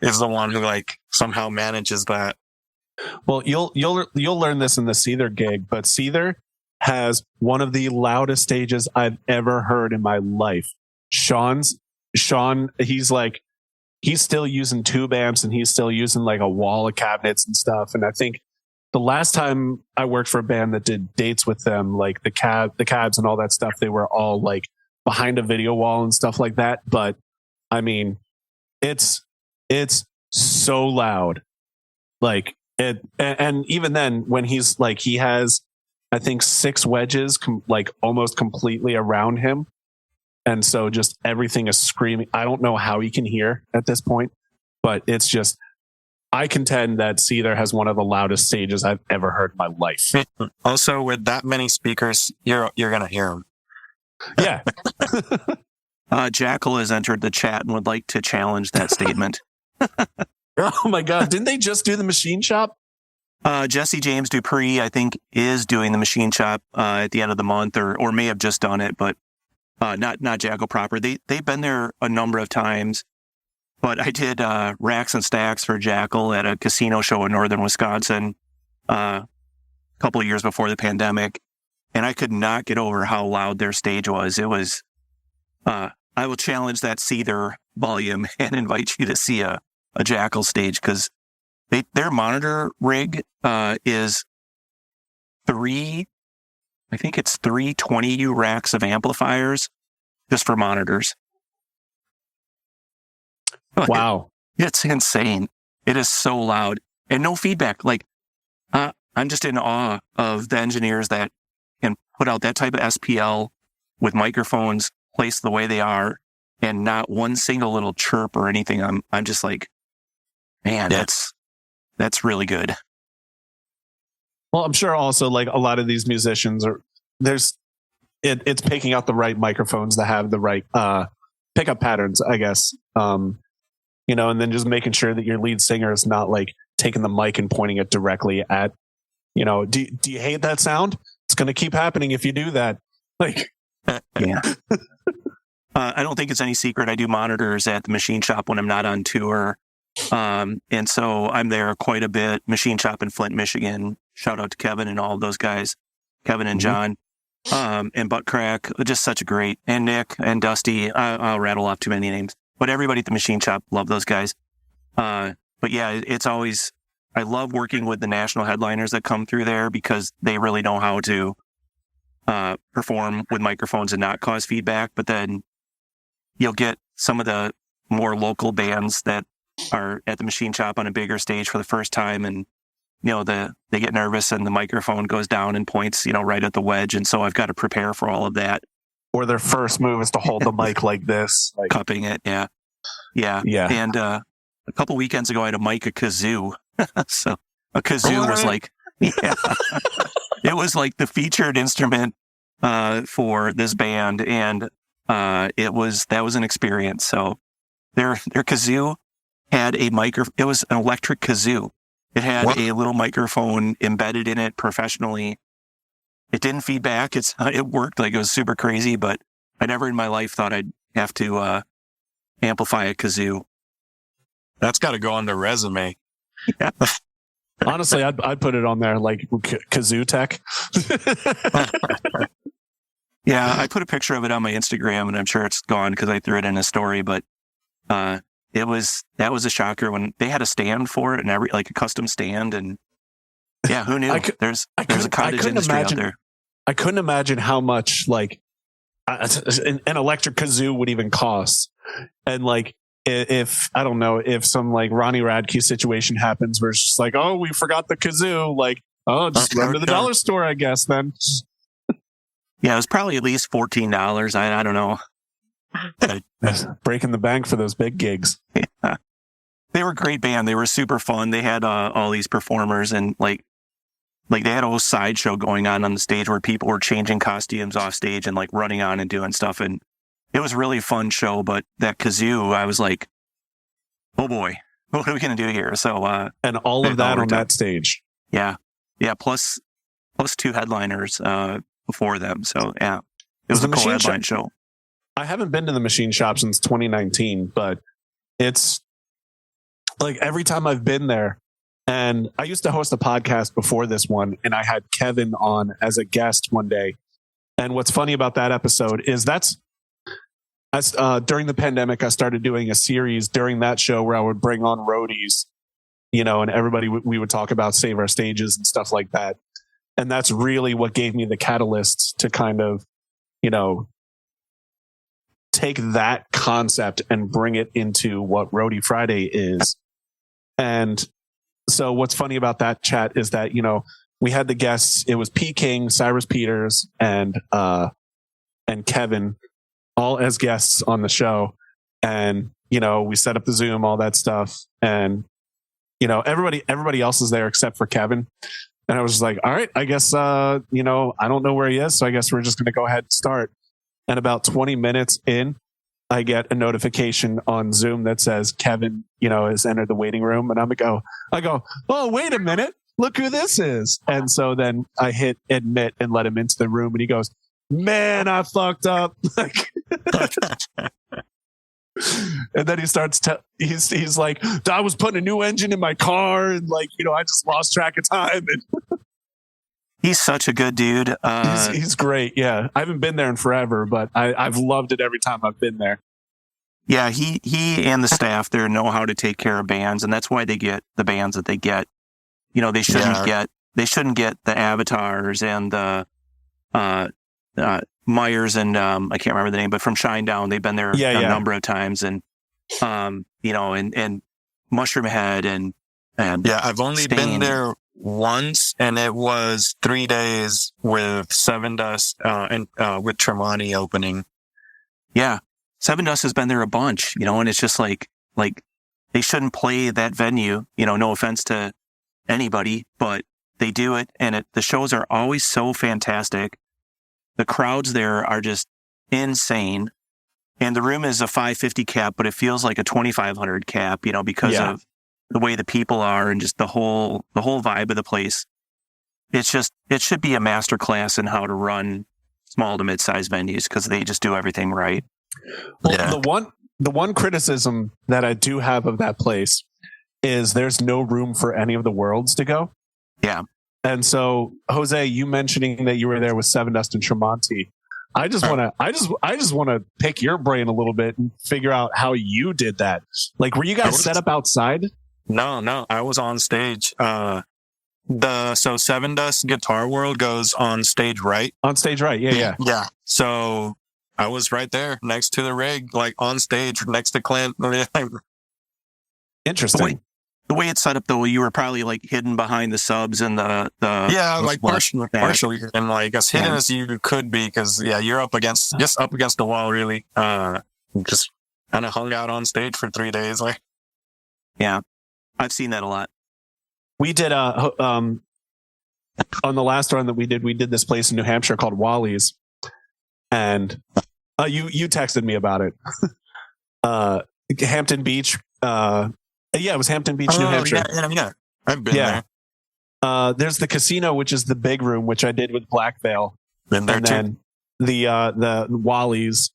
is the one who like somehow manages that. Well, you'll learn this in the Seether gig, but Seether has one of the loudest stages I've ever heard in my life. Sean, he's still using tube amps and he's still using like a wall of cabinets and stuff. And I think the last time I worked for a band that did dates with them, like the cabs and all that stuff, they were all like behind a video wall and stuff like that. But I mean, it's so loud. Like it, and even then when he's like, he has, I think 6 wedges, like almost completely around him. And so just everything is screaming. I don't know how he can hear at this point, but it's just, I contend that Seether has one of the loudest stages I've ever heard in my life. Also, with that many speakers, you're going to hear them. Yeah. Jackal has entered the chat and would like to challenge that statement. Oh my God. Didn't they just do the machine shop? Jesse James Dupree, I think, is doing the machine shop at the end of the month or may have just done it, but not Jackal proper. They've been there a number of times, but I did racks and stacks for Jackal at a casino show in northern Wisconsin a couple of years before the pandemic, and I could not get over how loud their stage was. It was, I will challenge that Seether volume and invite you to see a Jackal stage because their monitor rig is 3 20U racks of amplifiers just for monitors. Wow. It's insane. It is so loud and no feedback. Like, I'm just in awe of the engineers that can put out that type of SPL with microphones placed the way they are and not one single little chirp or anything. I'm just like, man, That's really good. Well, I'm sure also like a lot of these musicians it's picking out the right microphones that have the right pickup patterns, I guess. And then just making sure that your lead singer is not like taking the mic and pointing it directly at, do you hate that sound? It's going to keep happening if you do that. Like, yeah. I don't think it's any secret. I do monitors at the machine shop when I'm not on tour. And so I'm there quite a bit. Machine shop in Flint, Michigan. Shout out to Kevin and all of those guys, Kevin and John, and Butt Crack. Just such a great, and Nick and Dusty. I'll rattle off too many names, but everybody at the machine shop, love those guys. But yeah, it's always, I love working with the national headliners that come through there because they really know how to perform with microphones and not cause feedback. But then you'll get some of the more local bands that are at the machine shop on a bigger stage for the first time, and they get nervous and the microphone goes down and points right at the wedge, and so I've got to prepare for all of that. Or their first move is to hold the mic like this, like cupping it. Yeah. And a couple weekends ago I had a kazoo. So a kazoo was like, it was like the featured instrument for this band, and that was an experience. So their kazoo had a it was an electric kazoo. It had a little microphone embedded in it professionally. It didn't feed back. It worked like it was super crazy, but I never in my life thought I'd have to amplify a kazoo. That's got to go on the resume. Yeah. Honestly, I'd put it on there like kazoo tech. Yeah, I put a picture of it on my Instagram, and I'm sure it's gone because I threw it in a story. But that was a shocker when they had a stand for it and a custom stand, and yeah, who knew? There's a cottage industry out there. I couldn't imagine how much an electric kazoo would even cost, and if I don't know if some Ronnie Radke situation happens where it's just like, oh, we forgot the kazoo, just run to the dollar store, I guess then. Yeah, it was probably at least $14. I don't know. Breaking the bank for those big gigs. Yeah. They were a great band. They were super fun. They had all these performers, and they had a whole sideshow going on the stage where people were changing costumes off stage and running on and doing stuff. And it was a really fun show. But that kazoo, I was like, oh boy, what are we going to do here? So, and all of that on that stage. Yeah. Yeah. Plus two headliners, before them. So yeah, it was a cool headline show. I haven't been to the machine shop since 2019, but it's every time I've been there, and I used to host a podcast before this one, and I had Kevin on as a guest one day. And what's funny about that episode is during the pandemic, I started doing a series during that show where I would bring on roadies, and everybody, we would talk about Save Our Stages and stuff like that. And that's really what gave me the catalyst to kind of, take that concept and bring it into what Roadie Friday is. And so what's funny about that chat is that, we had the guests, it was P. King, Cyrus Peters, and Kevin, all as guests on the show. And, we set up the Zoom, all that stuff. And, everybody else is there except for Kevin. And I was just like, all right, I guess, I don't know where he is. So I guess we're just going to go ahead and start. And about 20 minutes in, I get a notification on Zoom that says Kevin, has entered the waiting room. And I go, oh, wait a minute. Look who this is. And so then I hit admit and let him into the room. And he goes, man, I fucked up. And then he starts he's like, I was putting a new engine in my car, and I just lost track of time. And he's such a good dude. He's great. Yeah. I haven't been there in forever, but I've loved it every time I've been there. Yeah. He and the staff there know how to take care of bands, and that's why they get the bands that they get. They shouldn't get the Avatars and the, Myers and, I can't remember the name, but from Shinedown, they've been there a number of times, and, and Mushroom Head and yeah, I've only Stain. Been there once, and it was 3 days with Seven Dust, and with Tremonti opening. Yeah. Seven Dust has been there a bunch, and it's just like they shouldn't play that venue, no offense to anybody, but they do it, and the shows are always so fantastic. The crowds there are just insane, and the room is a 550 cap, but it feels like a 2,500 cap, because of the way the people are and just the whole vibe of the place. It should be a master class in how to run small to mid-sized venues because they just do everything right. Well, the one criticism that I do have of that place is there's no room for any of the worlds to go. Yeah. And so, Jose, you mentioning that you were there with Seven Dust and Tremonti, I just want to pick your brain a little bit and figure out how you did that. Like, were you guys set up outside? No, I was on stage. So Seven Dust Guitar World goes on stage right. On stage right, yeah. So I was right there next to the rig, like on stage next to Clint. Interesting. The way it's set up, though, you were probably like hidden behind the subs and the like partially, and like as hidden as you could be, because you're up against the wall, really. Just kind of hung out on stage for 3 days, like. Yeah, I've seen that a lot. We did on the last run that we did this place in New Hampshire called Wally's, and you texted me about it. Hampton Beach. It was Hampton Beach, New Hampshire. Yeah. I've been there. There's the casino, which is the big room, which I did with Black Veil. Been there and too. Then the Wally's,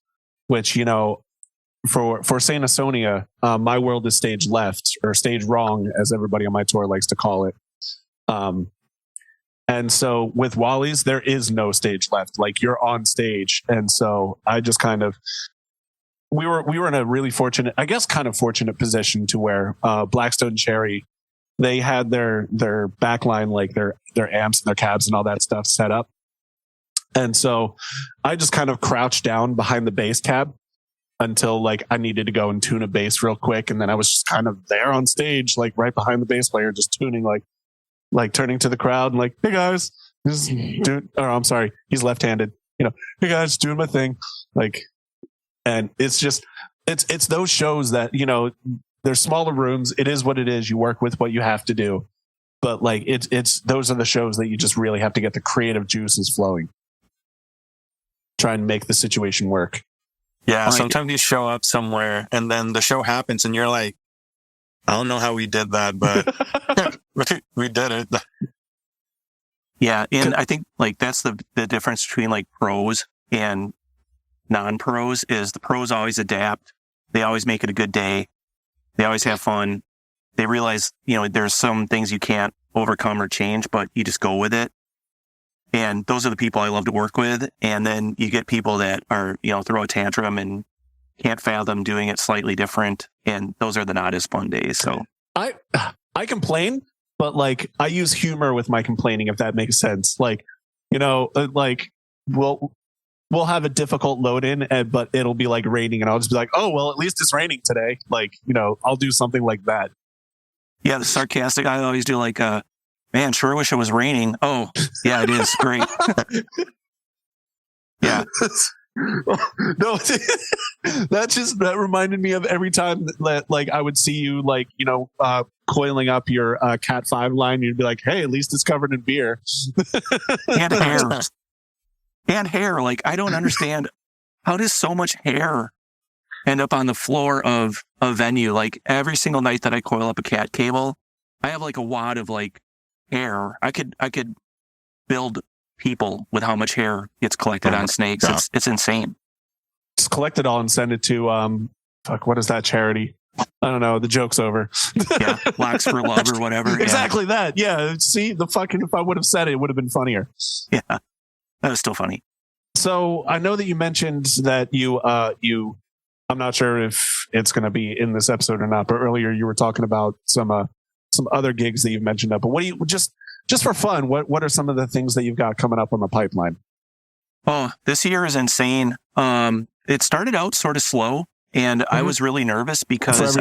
which, for Saint Asonia, my world is stage left, or stage wrong, as everybody on my tour likes to call it. And so with Wally's, there is no stage left. Like, you're on stage. And so I just kind of, we were in a really fortunate position to where Blackstone Cherry, they had their backline, like their amps and their cabs and all that stuff set up. And so I just kind of crouched down behind the bass cab until like I needed to go and tune a bass real quick. And then I was just kind of there on stage, like right behind the bass player, just tuning, like turning to the crowd and like, hey guys, I'm sorry, he's left-handed, hey guys, doing my thing. Like, and it's just, it's those shows that, they're smaller rooms. It is what it is. You work with what you have to do. But like, it's those are the shows that you just really have to get the creative juices flowing. Try and make the situation work. Yeah, sometimes you show up somewhere and then the show happens and you're like, I don't know how we did that, but we did it. Yeah, and I think like that's the difference between like pros and non-pros is the pros always adapt. They always make it a good day. They always have fun. They realize, there's some things you can't overcome or change, but you just go with it. And those are the people I love to work with. And then you get people that are, throw a tantrum and can't fathom doing it slightly different. And those are the not as fun days. So I complain, but like I use humor with my complaining, if that makes sense. Like, like we'll have a difficult load in, but it'll be like raining and I'll just be like, oh, well, at least it's raining today. Like, I'll do something like that. Yeah. The sarcastic, I always do like, man, sure wish it was raining. Oh, yeah, it is. Great. Yeah. No, that reminded me of every time that like I would see you like, coiling up your Cat 5 line. You'd be like, hey, at least it's covered in beer. And hair. And hair. Like, I don't understand. How does so much hair end up on the floor of a venue? Like, every single night that I coil up a cat cable, I have like a wad of like hair. I could build people with how much hair gets collected on snakes. Yeah. It's insane. Just collect it all and send it to what is that charity? I don't know. The joke's over. Yeah, Locks for Love or whatever. Exactly that. Yeah. See, if I would have said it, it would have been funnier. Yeah, that was still funny. So I know that you mentioned that you I'm not sure if it's going to be in this episode or not, but earlier you were talking about some other gigs that you've mentioned up. But what do you just for fun? What are some of the things that you've got coming up on the pipeline? Oh, this year is insane. It started out sort of slow, and I was really nervous because it's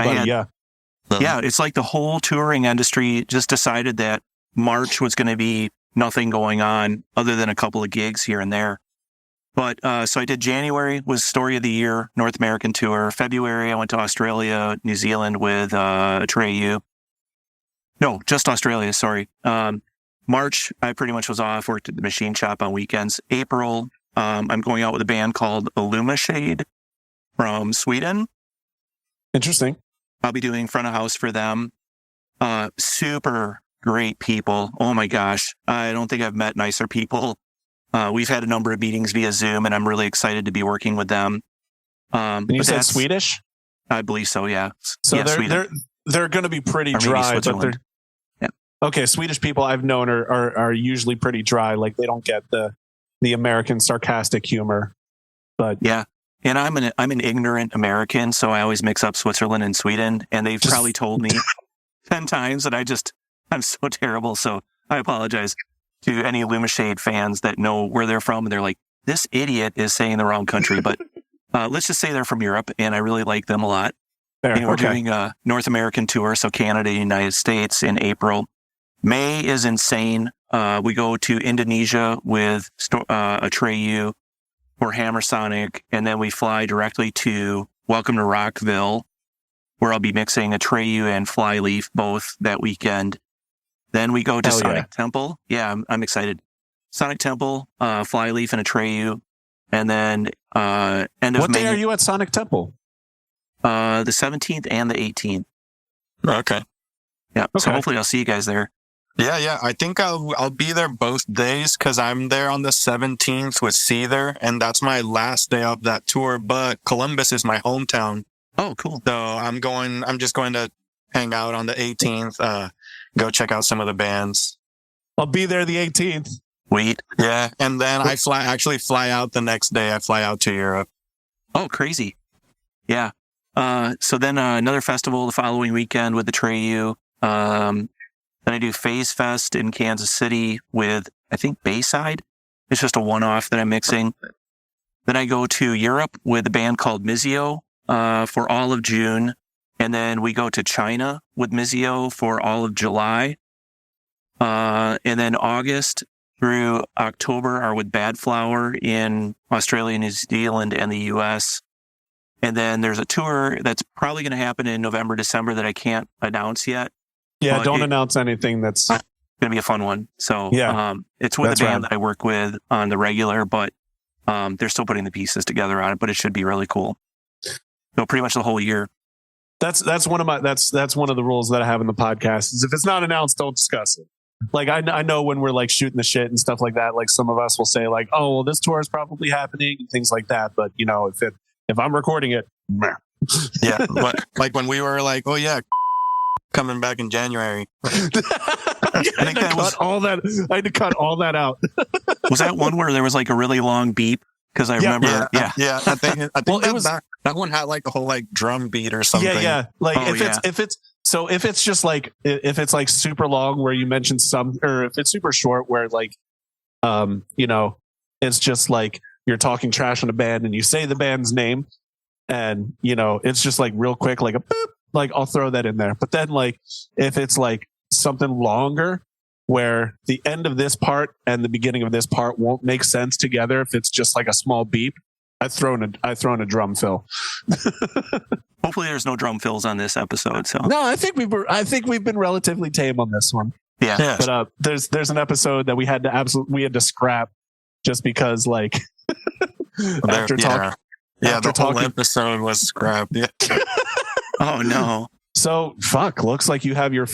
like the whole touring industry just decided that March was going to be nothing going on other than a couple of gigs here and there. But so I did January was Story of the Year, North American tour. February, I went to Australia, New Zealand with Atreyu. No, just Australia. Sorry. March, I pretty much was off, worked at the machine shop on weekends. April, I'm going out with a band called Illumashade from Sweden. Interesting. I'll be doing front of house for them. Super great people. Oh my gosh. I don't think I've met nicer people. We've had a number of meetings via Zoom, and I'm really excited to be working with them. And you said Swedish? I believe so, yeah. So yeah, they're going to be pretty or dry, but they're yeah. Okay. Swedish people I've known are usually pretty dry. Like they don't get the American sarcastic humor. But yeah, and I'm an ignorant American, so I always mix up Switzerland and Sweden, and they've probably told me 10 times that I'm so terrible. So I apologize to any Illumashade fans that know where they're from, and they're like, this idiot is saying the wrong country, but let's just say they're from Europe, and I really like them a lot. And we're doing a North American tour, so Canada, United States in April. May is insane. We go to Indonesia with Atreyu for Hammer Sonic, and then we fly directly to Welcome to Rockville, where I'll be mixing Atreyu and Flyleaf both that weekend. Then we go to Sonic Temple. Yeah, I'm excited. Sonic Temple, Flyleaf, and Atreyu. And then end of May. What day are you at Sonic Temple? The 17th and the 18th. Okay. Yeah. Okay. So hopefully I'll see you guys there. Yeah. I think I'll be there both days because I'm there on the 17th with Seether, and that's my last day of that tour. But Columbus is my hometown. Oh, cool. So I'm just going to hang out on the 18th, go check out some of the bands. I'll be there the 18th. Sweet. Yeah. And then I fly out the next day. I fly out to Europe. Oh, crazy. Yeah. So then another festival the following weekend with Atreyu. Then I do Phase Fest in Kansas City with, I think, Bayside. It's just a one-off that I'm mixing. Then I go to Europe with a band called Mizio for all of June. And then we go to China with Mizio for all of July. And then August through October are with Bad Flower in Australia, New Zealand, and the US. And then there's a tour that's probably going to happen in November, December that I can't announce yet. Yeah, don't announce anything that's going to be a fun one. So it's with a band that I work with on the regular, but they're still putting the pieces together on it, but it should be really cool. So pretty much the whole year. That's one of the rules that I have in the podcast is if it's not announced, don't discuss it. Like I know when we're like shooting the shit and stuff like that, like some of us will say like, oh, well, this tour is probably happening and things like that. But you know, if I'm recording it, yeah, like when we were like, oh yeah, coming back in January. I had to cut all that out. Was that one where there was like a really long beep? Because I remember, yeah. I think well, that one had like a whole like drum beat or something. Yeah. Like if it's just like if it's like super long where you mention some, or if it's super short where like, you know, it's just like you're talking trash on a band and you say the band's name, and you know it's just like real quick, like a boop, like I'll throw that in there. But then like if it's like something longer, where the end of this part and the beginning of this part won't make sense together, if it's just like a small beep, I throw in a drum fill. Hopefully, there's no drum fills on this episode. So no, I think we've been relatively tame on this one. Yeah. But there's an episode that we had to scrap just because like after talking. Yeah, the whole episode was scrapped. Yeah. Oh no. So fuck. Looks like you have your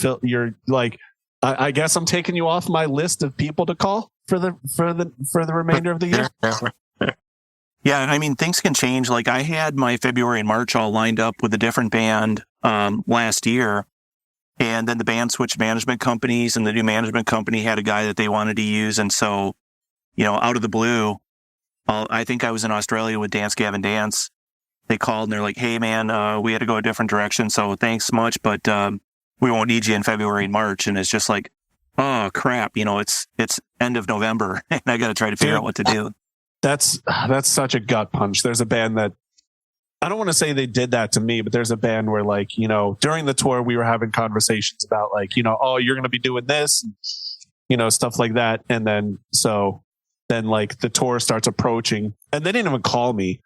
like. I guess I'm taking you off my list of people to call for the remainder of the year. Yeah, I mean things can change. Like I had my February and March all lined up with a different band last year, and then the band switched management companies, and the new management company had a guy that they wanted to use, and so you know, out of the blue, I think I was in Australia with Dance Gavin Dance. They called and they're like, "Hey man, we had to go a different direction, so thanks much, but we won't need you in February and March." And it's just like, oh crap, you know, it's end of November and I got to try to figure out what to do. That's such a gut punch. There's a band that I don't want to say they did that to me, but there's a band where like, you know, during the tour, we were having conversations about like, you know, oh, you're going to be doing this, you know, stuff like that. And then like the tour starts approaching and they didn't even call me,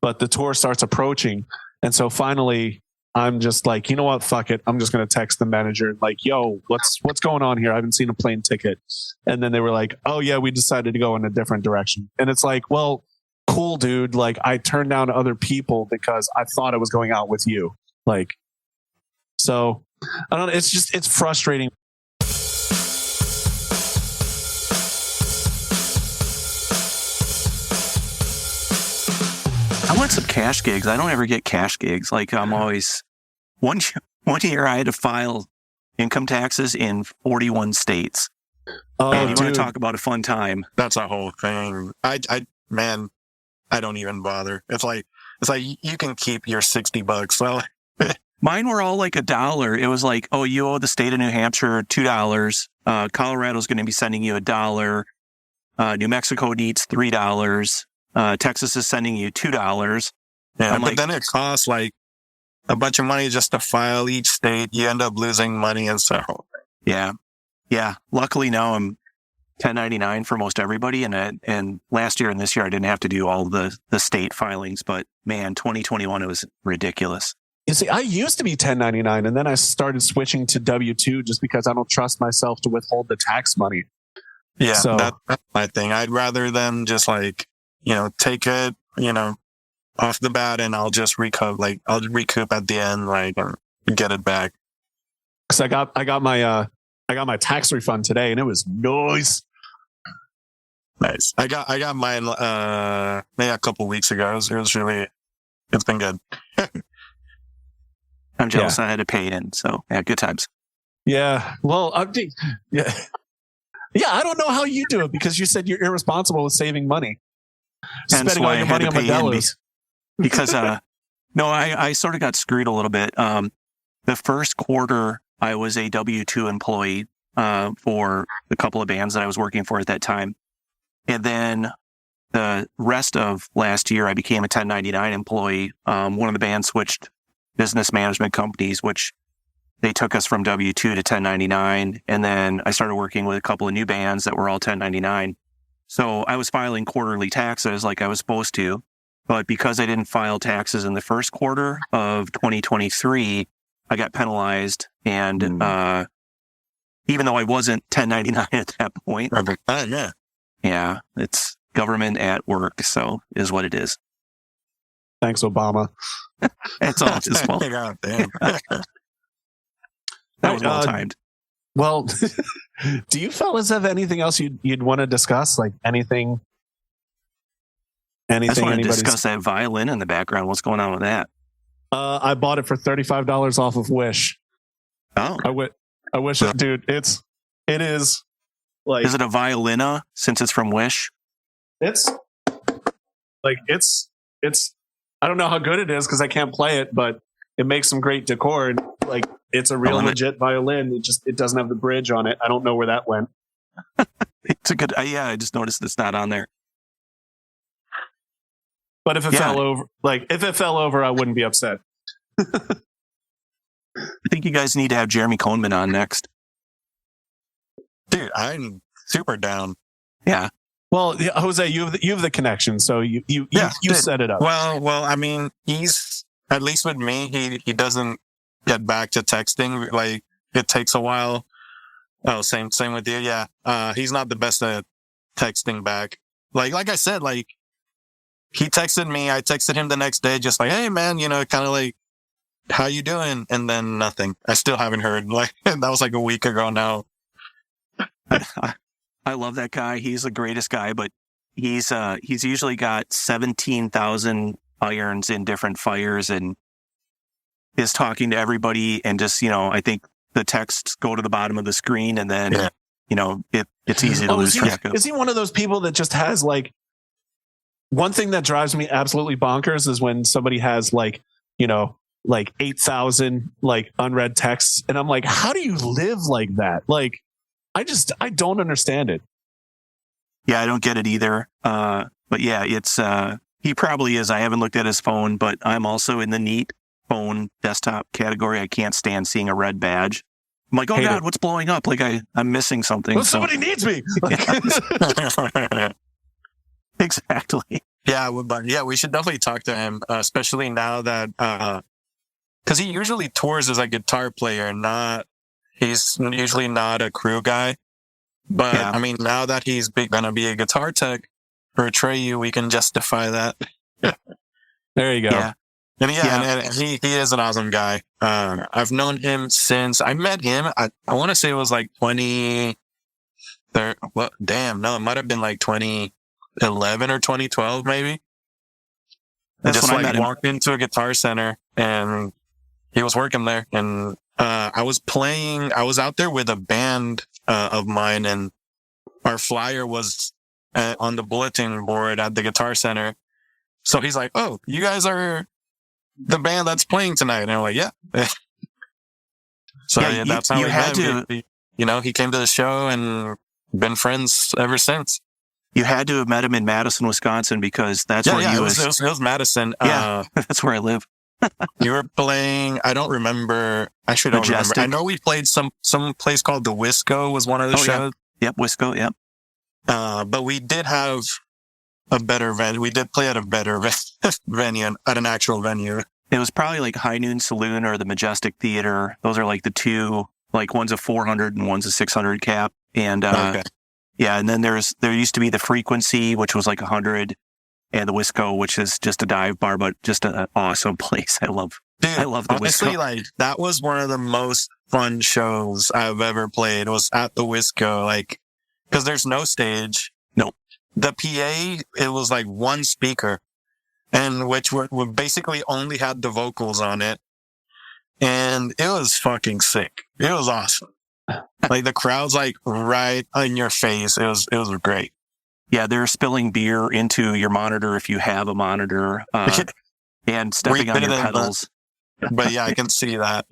but the tour starts approaching. And so finally I'm just like, you know what? Fuck it. I'm just going to text the manager like, yo, what's going on here? I haven't seen a plane ticket. And then they were like, oh yeah, we decided to go in a different direction. And it's like, well, cool, dude. Like I turned down other people because I thought I was going out with you. Like, so I don't know. It's frustrating. I want some cash gigs. I don't ever get cash gigs. Like I'm always one year I had to file income taxes in 41 states. Oh, and you dude. want to talk about a fun time? That's a whole thing. Man, I don't even bother. It's like you can keep your $60. Well, Mine were all like $1. It was like, oh, you owe the state of New Hampshire $2. Colorado's going to be sending you $1. New Mexico needs $3. Texas is sending you $2. Yeah, but then it costs like a bunch of money just to file each state. You end up losing money and so. Yeah. Luckily now I'm 1099 for most everybody, and last year and this year I didn't have to do all the state filings. But man, 2021 it was ridiculous. You see, I used to be 1099, and then I started switching to W-2 just because I don't trust myself to withhold the tax money. Yeah, so that's my thing. I'd rather than just like, take it, off the bat, and I'll just recoup. Like I'll recoup at the end, like and get it back. Because I got my tax refund today, and it was nice. Nice. I got mine maybe a couple weeks ago. It's been good. I'm jealous. I had to pay in, so yeah, good times. Yeah. Well, yeah. I don't know how you do it because you said you're irresponsible with saving money, spending all your money on Modelo's. Because no, I sort of got screwed a little bit. The first quarter, I was a W-2 employee for the couple of bands that I was working for at that time, and then the rest of last year, I became a 1099 employee. One of the bands switched business management companies, which they took us from W-2 to 1099. And then I started working with a couple of new bands that were all 1099. So I was filing quarterly taxes like I was supposed to. But because I didn't file taxes in the first quarter of 2023, I got penalized. And even though I wasn't 1099 at that point, yeah, it's government at work. So is what it is. Thanks, Obama. It's all his fault. God damn. That was well timed. Well, do you fellas have anything else you'd want to discuss? Like anything? I just want to discuss that violin in the background. What's going on with that? I bought it for $35 off of Wish. Oh, I wish it, dude. It is like. Is it a violina since it's from Wish? It's. I don't know how good it is because I can't play it, but it makes some great decor. And like, it's a real legit violin. It doesn't have the bridge on it. I don't know where that went. It's a good. I just noticed it's not on there. But if it fell over, I wouldn't be upset. I think you guys need to have Jeremy Cohnman on next. Dude, I'm super down. Yeah. Well, Jose, you have the connection, so you set it up. Well, I mean, he's at least with me, he doesn't get back to texting. Like it takes a while. Oh, same with you. Yeah. He's not the best at texting back. Like I said, like he texted me, I texted him the next day, just like, hey man, kind of like, how you doing? And then nothing. I still haven't heard. Like that was like a week ago now. I love that guy. He's the greatest guy, but he's usually got 17,000 irons in different fires and is talking to everybody. And just, I think the texts go to the bottom of the screen and then, it's easy to lose track of. Is he one of those people that just has like, one thing that drives me absolutely bonkers is when somebody has like 8,000 like unread texts. And I'm like, how do you live like that? Like, I don't understand it. Yeah, I don't get it either. But yeah, it's, he probably is. I haven't looked at his phone, but I'm also in the neat phone desktop category. I can't stand seeing a red badge. I'm like, oh God, what's blowing up? Like I'm missing something. Well, somebody needs me. Exactly. Yeah, but we should definitely talk to him, especially now that, because he usually tours as a guitar player, he's usually not a crew guy. But Yeah. I mean, now that he's gonna be a guitar tech for Atreyu, we can justify that. There you go. Yeah. And and he is an awesome guy. I've known him since I met him. I want to say it was like 20. Well, damn, no, it might have been like 2011 or 2012, maybe. I That's just when I met him. walked into a Guitar Center and he was working there. And I was out there with a band of mine, and our flyer was on the bulletin board at the Guitar Center. So he's like, "Oh, you guys are the band that's playing tonight." And I'm like, "Yeah." So Yeah, that's how you we had met. to- He came to the show and been friends ever since. You had to have met him in Madison, Wisconsin, because that's where he it was. was Madison. Yeah, that's where I live. You were playing, I don't remember. Actually, don't Majestic. remember. I know we played some place called the Wisco was one of the shows. Yep, Wisco, yep. But we did have a better venue. We did play at a better venue, at an actual venue. It was probably like High Noon Saloon or the Majestic Theater. Those are like the two, like one's a 400 and one's a 600 cap. And, Okay. yeah, and then there used to be the Frequency, which was like 100, and the Wisco, which is just a dive bar, but just an awesome place. I love Dude, I love the honestly, Wisco. like, that was one of the most fun shows I've ever played, was at the Wisco, like, cause there's no stage. No. The PA, it was like one speaker, and which we basically only had the vocals on it. And it was fucking sick. It was awesome. Like, the crowd's like right in your face. It was great. Yeah, they're spilling beer into your monitor if you have a monitor, and stepping on your pedals. But yeah, I can see that.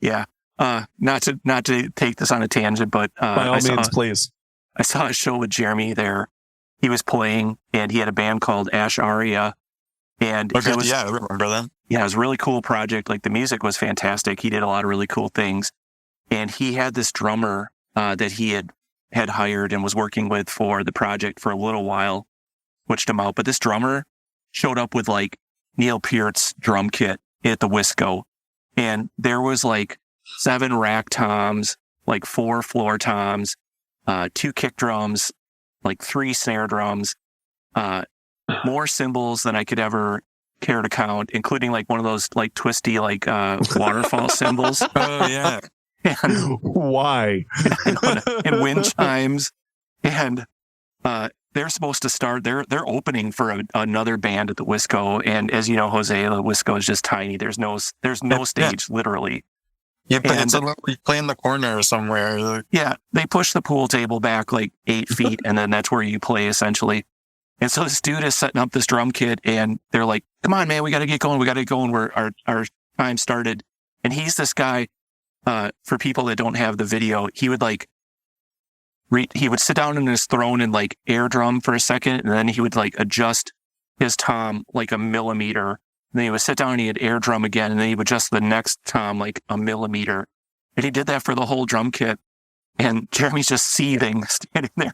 Yeah. Not to take this on a tangent, but By all means, please. I saw a show with Jeremy there. He was playing, and he had a band called Ash Aria, and Okay, it was, yeah, I remember that. yeah, it was a really cool project. Like, the music was fantastic. He did a lot of really cool things, and he had this drummer that he had hired and was working with for the project for a little while, switched him out. But this drummer showed up with like Neil Peart's drum kit at the Wisco, and there was like 7 rack toms, like 4 floor toms, 2 kick drums, like 3 snare drums, more cymbals than I could ever care to count, including like one of those like twisty like waterfall cymbals. Oh yeah. And Why? and wind chimes, and they're supposed to start. They're opening for another band at the Wisco, and as you know, Jose, the Wisco is just tiny. There's no stage, literally. Yeah, but And- you play in the corner somewhere. Yeah, they push the pool table back like 8 feet, and then that's where you play essentially. And so this dude is setting up this drum kit, and they're like, "Come on, man, we got to get going. We got to get going. Where our time started." And he's this guy. For people that don't have the video, he would like he would sit down in his throne and like air drum for a second, and then he would like adjust his tom like a millimeter. And then he would sit down and he'd air drum again, and then he would adjust the next tom like a millimeter. And he did that for the whole drum kit. And Jeremy's just seething, standing there.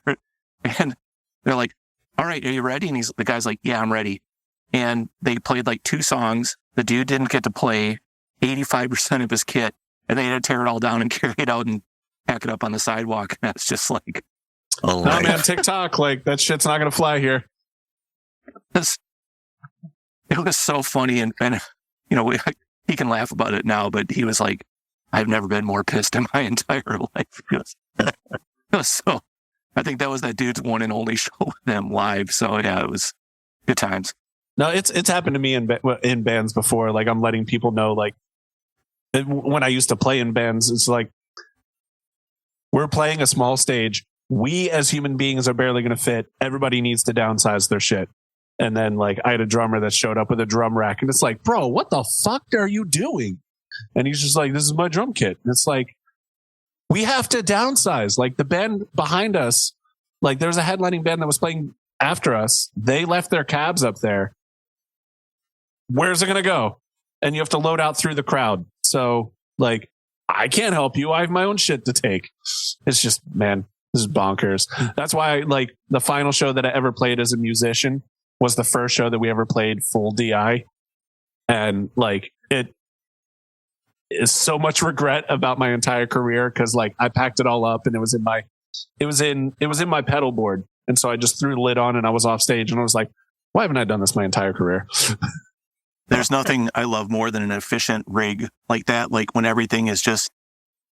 And they're like, "All right, are you ready?" And the guy's like, "Yeah, I'm ready." And they played like 2 songs. The dude didn't get to play 85% of his kit. And they had to tear it all down and carry it out and pack it up on the sidewalk. And that's just like, No, man, TikTok, like, that shit's not going to fly here. it was so funny. And you know, he can laugh about it now, but he was like, "I've never been more pissed in my entire life." It was so, I think that was that dude's one and only show with them live. So yeah, it was good times. No, it's happened to me in bands before. Like, I'm letting people know, like, when I used to play in bands, it's like, we're playing a small stage. We as human beings are barely going to fit. Everybody needs to downsize their shit. And then, like, I had a drummer that showed up with a drum rack, and it's like, "Bro, what the fuck are you doing?" And he's just like, "This is my drum kit." And it's like, we have to downsize. Like, the band behind us, like, there's a headlining band that was playing after us. They left their cabs up there. Where's it going to go? And you have to load out through the crowd. So, like, I can't help you. I have my own shit to take. It's just, man, this is bonkers. That's why, like, the final show that I ever played as a musician was the first show that we ever played full DI. And, like, is so much regret about my entire career because like I packed it all up and it was in my pedal board, and so I just threw the lid on and I was off stage and I was like, why haven't I done this my entire career? There's nothing I love more than an efficient rig like that. Like when everything is just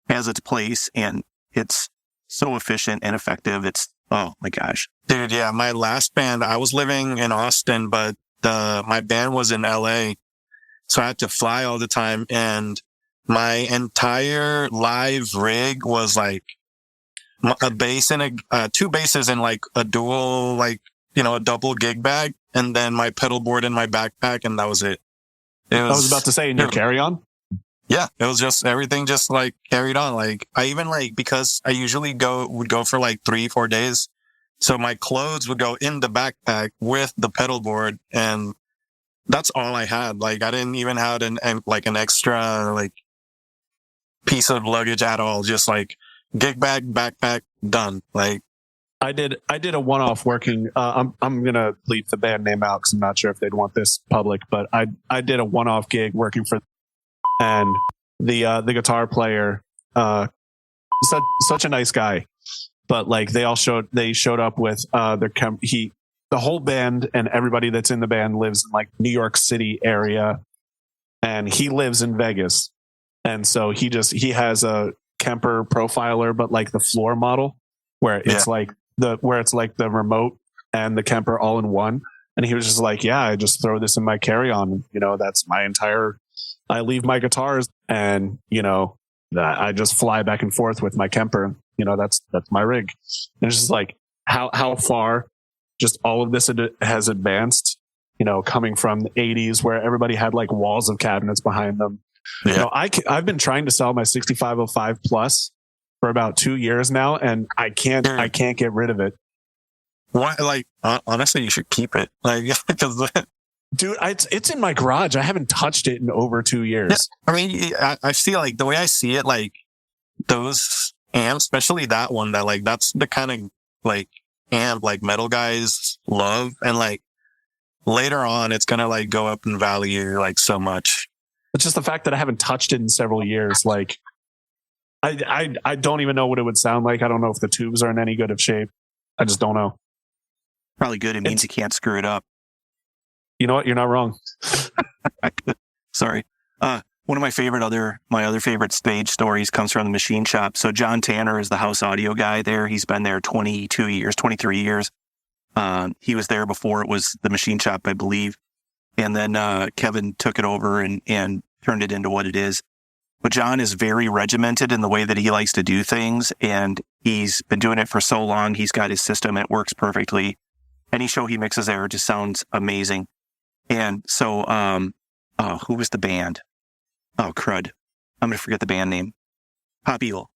has its place and it's so efficient and effective. It's, oh my gosh. Dude, yeah, my last band, I was living in Austin, but my band was in LA. So I had to fly all the time. And my entire live rig was like a bass and two basses and like a dual, like, a double gig bag. And then my pedal board in my backpack. And that was it. I was about to say in your carry-on. Yeah, it was just everything just like carried on. Like I even like, because I usually would go for like 3-4 days. So my clothes would go in the backpack with the pedal board, and that's all I had. Like I didn't even have an extra like piece of luggage at all. Just like gig bag, backpack, done. Like I did a one-off working. I'm gonna leave the band name out because I'm not sure if they'd want this public, but I did a one-off gig working for. And the guitar player, such a nice guy, but like they showed up with the whole band, and everybody that's in the band lives in like New York City area, and he lives in Vegas, and so he has a Kemper Profiler, but like the floor model where it's like the remote and the Kemper all in one, and he was just like, yeah, I just throw this in my carry-on, that's my entire. I leave my guitars and, I just fly back and forth with my Kemper. That's my rig. And it's just like how far just all of this has advanced, coming from the 80s where everybody had like walls of cabinets behind them. Yeah. I've been trying to sell my 6505 Plus for about 2 years now, and I can't get rid of it. Why? Like, honestly, you should keep it. Like, because dude, it's in my garage. I haven't touched it in over 2 years. Yeah, I mean, I see like the way I see it, like those amps, especially that one, that like that's the kind of like amp like metal guys love, and like later on it's gonna like go up in value like so much. It's just the fact that I haven't touched it in several years. Like I don't even know what it would sound like. I don't know if the tubes are in any good of shape. I just don't know. Probably good. It means you can't screw it up. You know what? You're not wrong. Sorry. One of my other favorite stage stories comes from the machine shop. So John Tanner is the house audio guy there. He's been there 23 years. He was there before it was the machine shop, I believe. And then Kevin took it over and turned it into what it is. But John is very regimented in the way that he likes to do things. And he's been doing it for so long. He's got his system. It works perfectly. Any show he mixes there just sounds amazing. And so, who was the band? Oh, crud. I'm going to forget the band name. Pop Evil.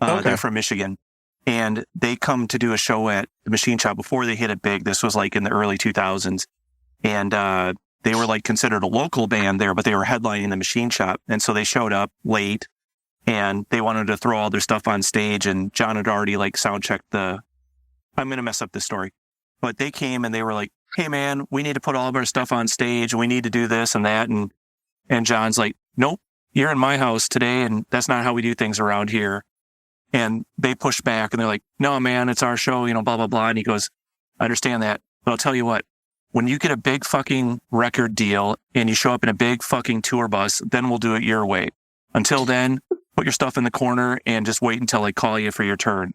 Okay. They're from Michigan. And they come to do a show at the machine shop before they hit it big. This was like in the early 2000s. And they were like considered a local band there, but they were headlining the machine shop. And so they showed up late and they wanted to throw all their stuff on stage. And John had already like sound checked I'm going to mess up this story. But they came and they were like, hey man, we need to put all of our stuff on stage. We need to do this and that. And John's like, nope, you're in my house today. And that's not how we do things around here. And they push back and they're like, no, man, it's our show, blah, blah, blah. And he goes, I understand that. But I'll tell you what, when you get a big fucking record deal and you show up in a big fucking tour bus, then we'll do it your way. Until then, put your stuff in the corner and just wait until I call you for your turn.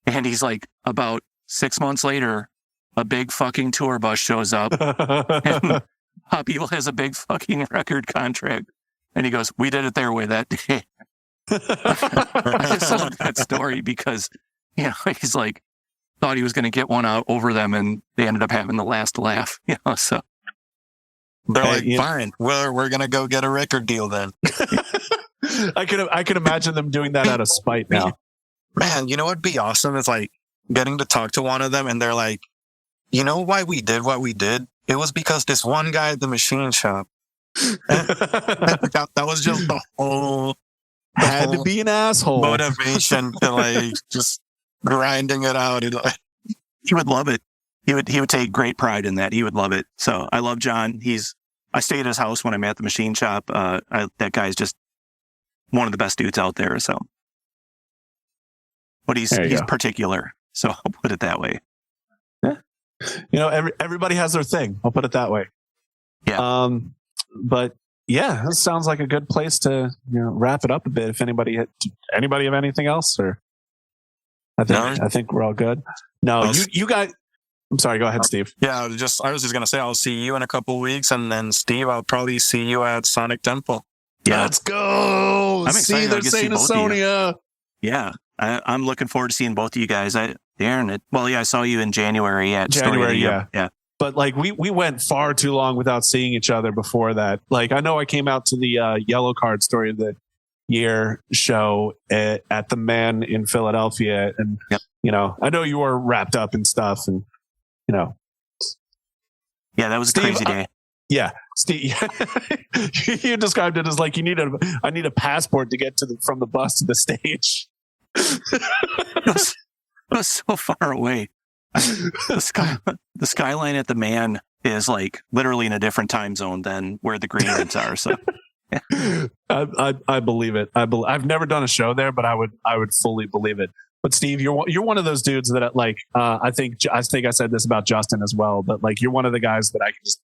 And he's like, about 6 months later, a big fucking tour bus shows up and Pop Evil has a big fucking record contract. And he goes, we did it their way that day. I just love that story because, he's like, thought he was going to get one out over them and they ended up having the last laugh, so. They're like, fine, we're going to go get a record deal then. I could imagine them doing that out of spite now. Man, you know what'd be awesome? It's like getting to talk to one of them and they're like, you know why we did what we did? It was because this one guy at the machine shop. that was just the whole had to be an asshole motivation to like just grinding it out. He would love it. He would take great pride in that. He would love it. So I love John. I stayed at his house when I'm at the machine shop. That guy's just one of the best dudes out there. So, but he's particular. So I'll put it that way. Yeah. You know, everybody has their thing. I'll put it that way. Yeah. But yeah, this sounds like a good place to wrap it up a bit. If anybody have anything else, or I think we're all good. No, you got. I'm sorry. Go ahead, Steve. Yeah, I was just gonna say I'll see you in a couple of weeks, and then Steve, I'll probably see you at Sonic Temple. Yeah, let's go. I'm excited. They're saying Sonia. Yeah, I'm looking forward to seeing both of you guys. Darren, I saw you in January at January. Yeah. But like we went far too long without seeing each other before that. Like I know I came out to the Yellow Card Story of the Year show at the Man in Philadelphia, and I know you were wrapped up and stuff, and yeah, that was a crazy day. Yeah, Steve, you described it as like I need a passport to get from the bus to the stage. It was so far away. The skyline at the Man is like literally in a different time zone than where the green rooms are. So yeah. I believe it. I've never done a show there, but I would fully believe it. But Steve, you're one of those dudes that like I think I said this about Justin as well, but like you're one of the guys that I can just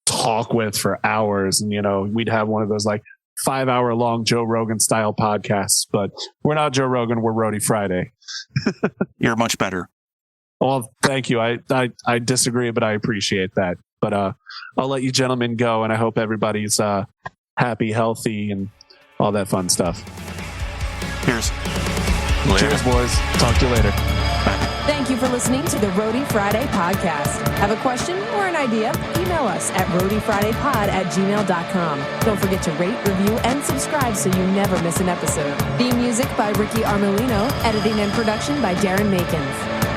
talk with for hours, and we'd have one of those like 5-hour long Joe Rogan style podcasts. But we're not Joe Rogan, we're Roadie Friday. You're much better. Well, thank you. I disagree, but I appreciate that. But I'll let you gentlemen go, and I hope everybody's happy, healthy, and all that fun stuff. Cheers. Cheers, boys. Talk to you later. Thank you for listening to the Roadie Friday podcast. Have a question or an idea? Email us at roadiefridaypod@gmail.com. Don't forget to rate, review, and subscribe so you never miss an episode. Theme music by Ricky Armellino. Editing and production by Darren Makins.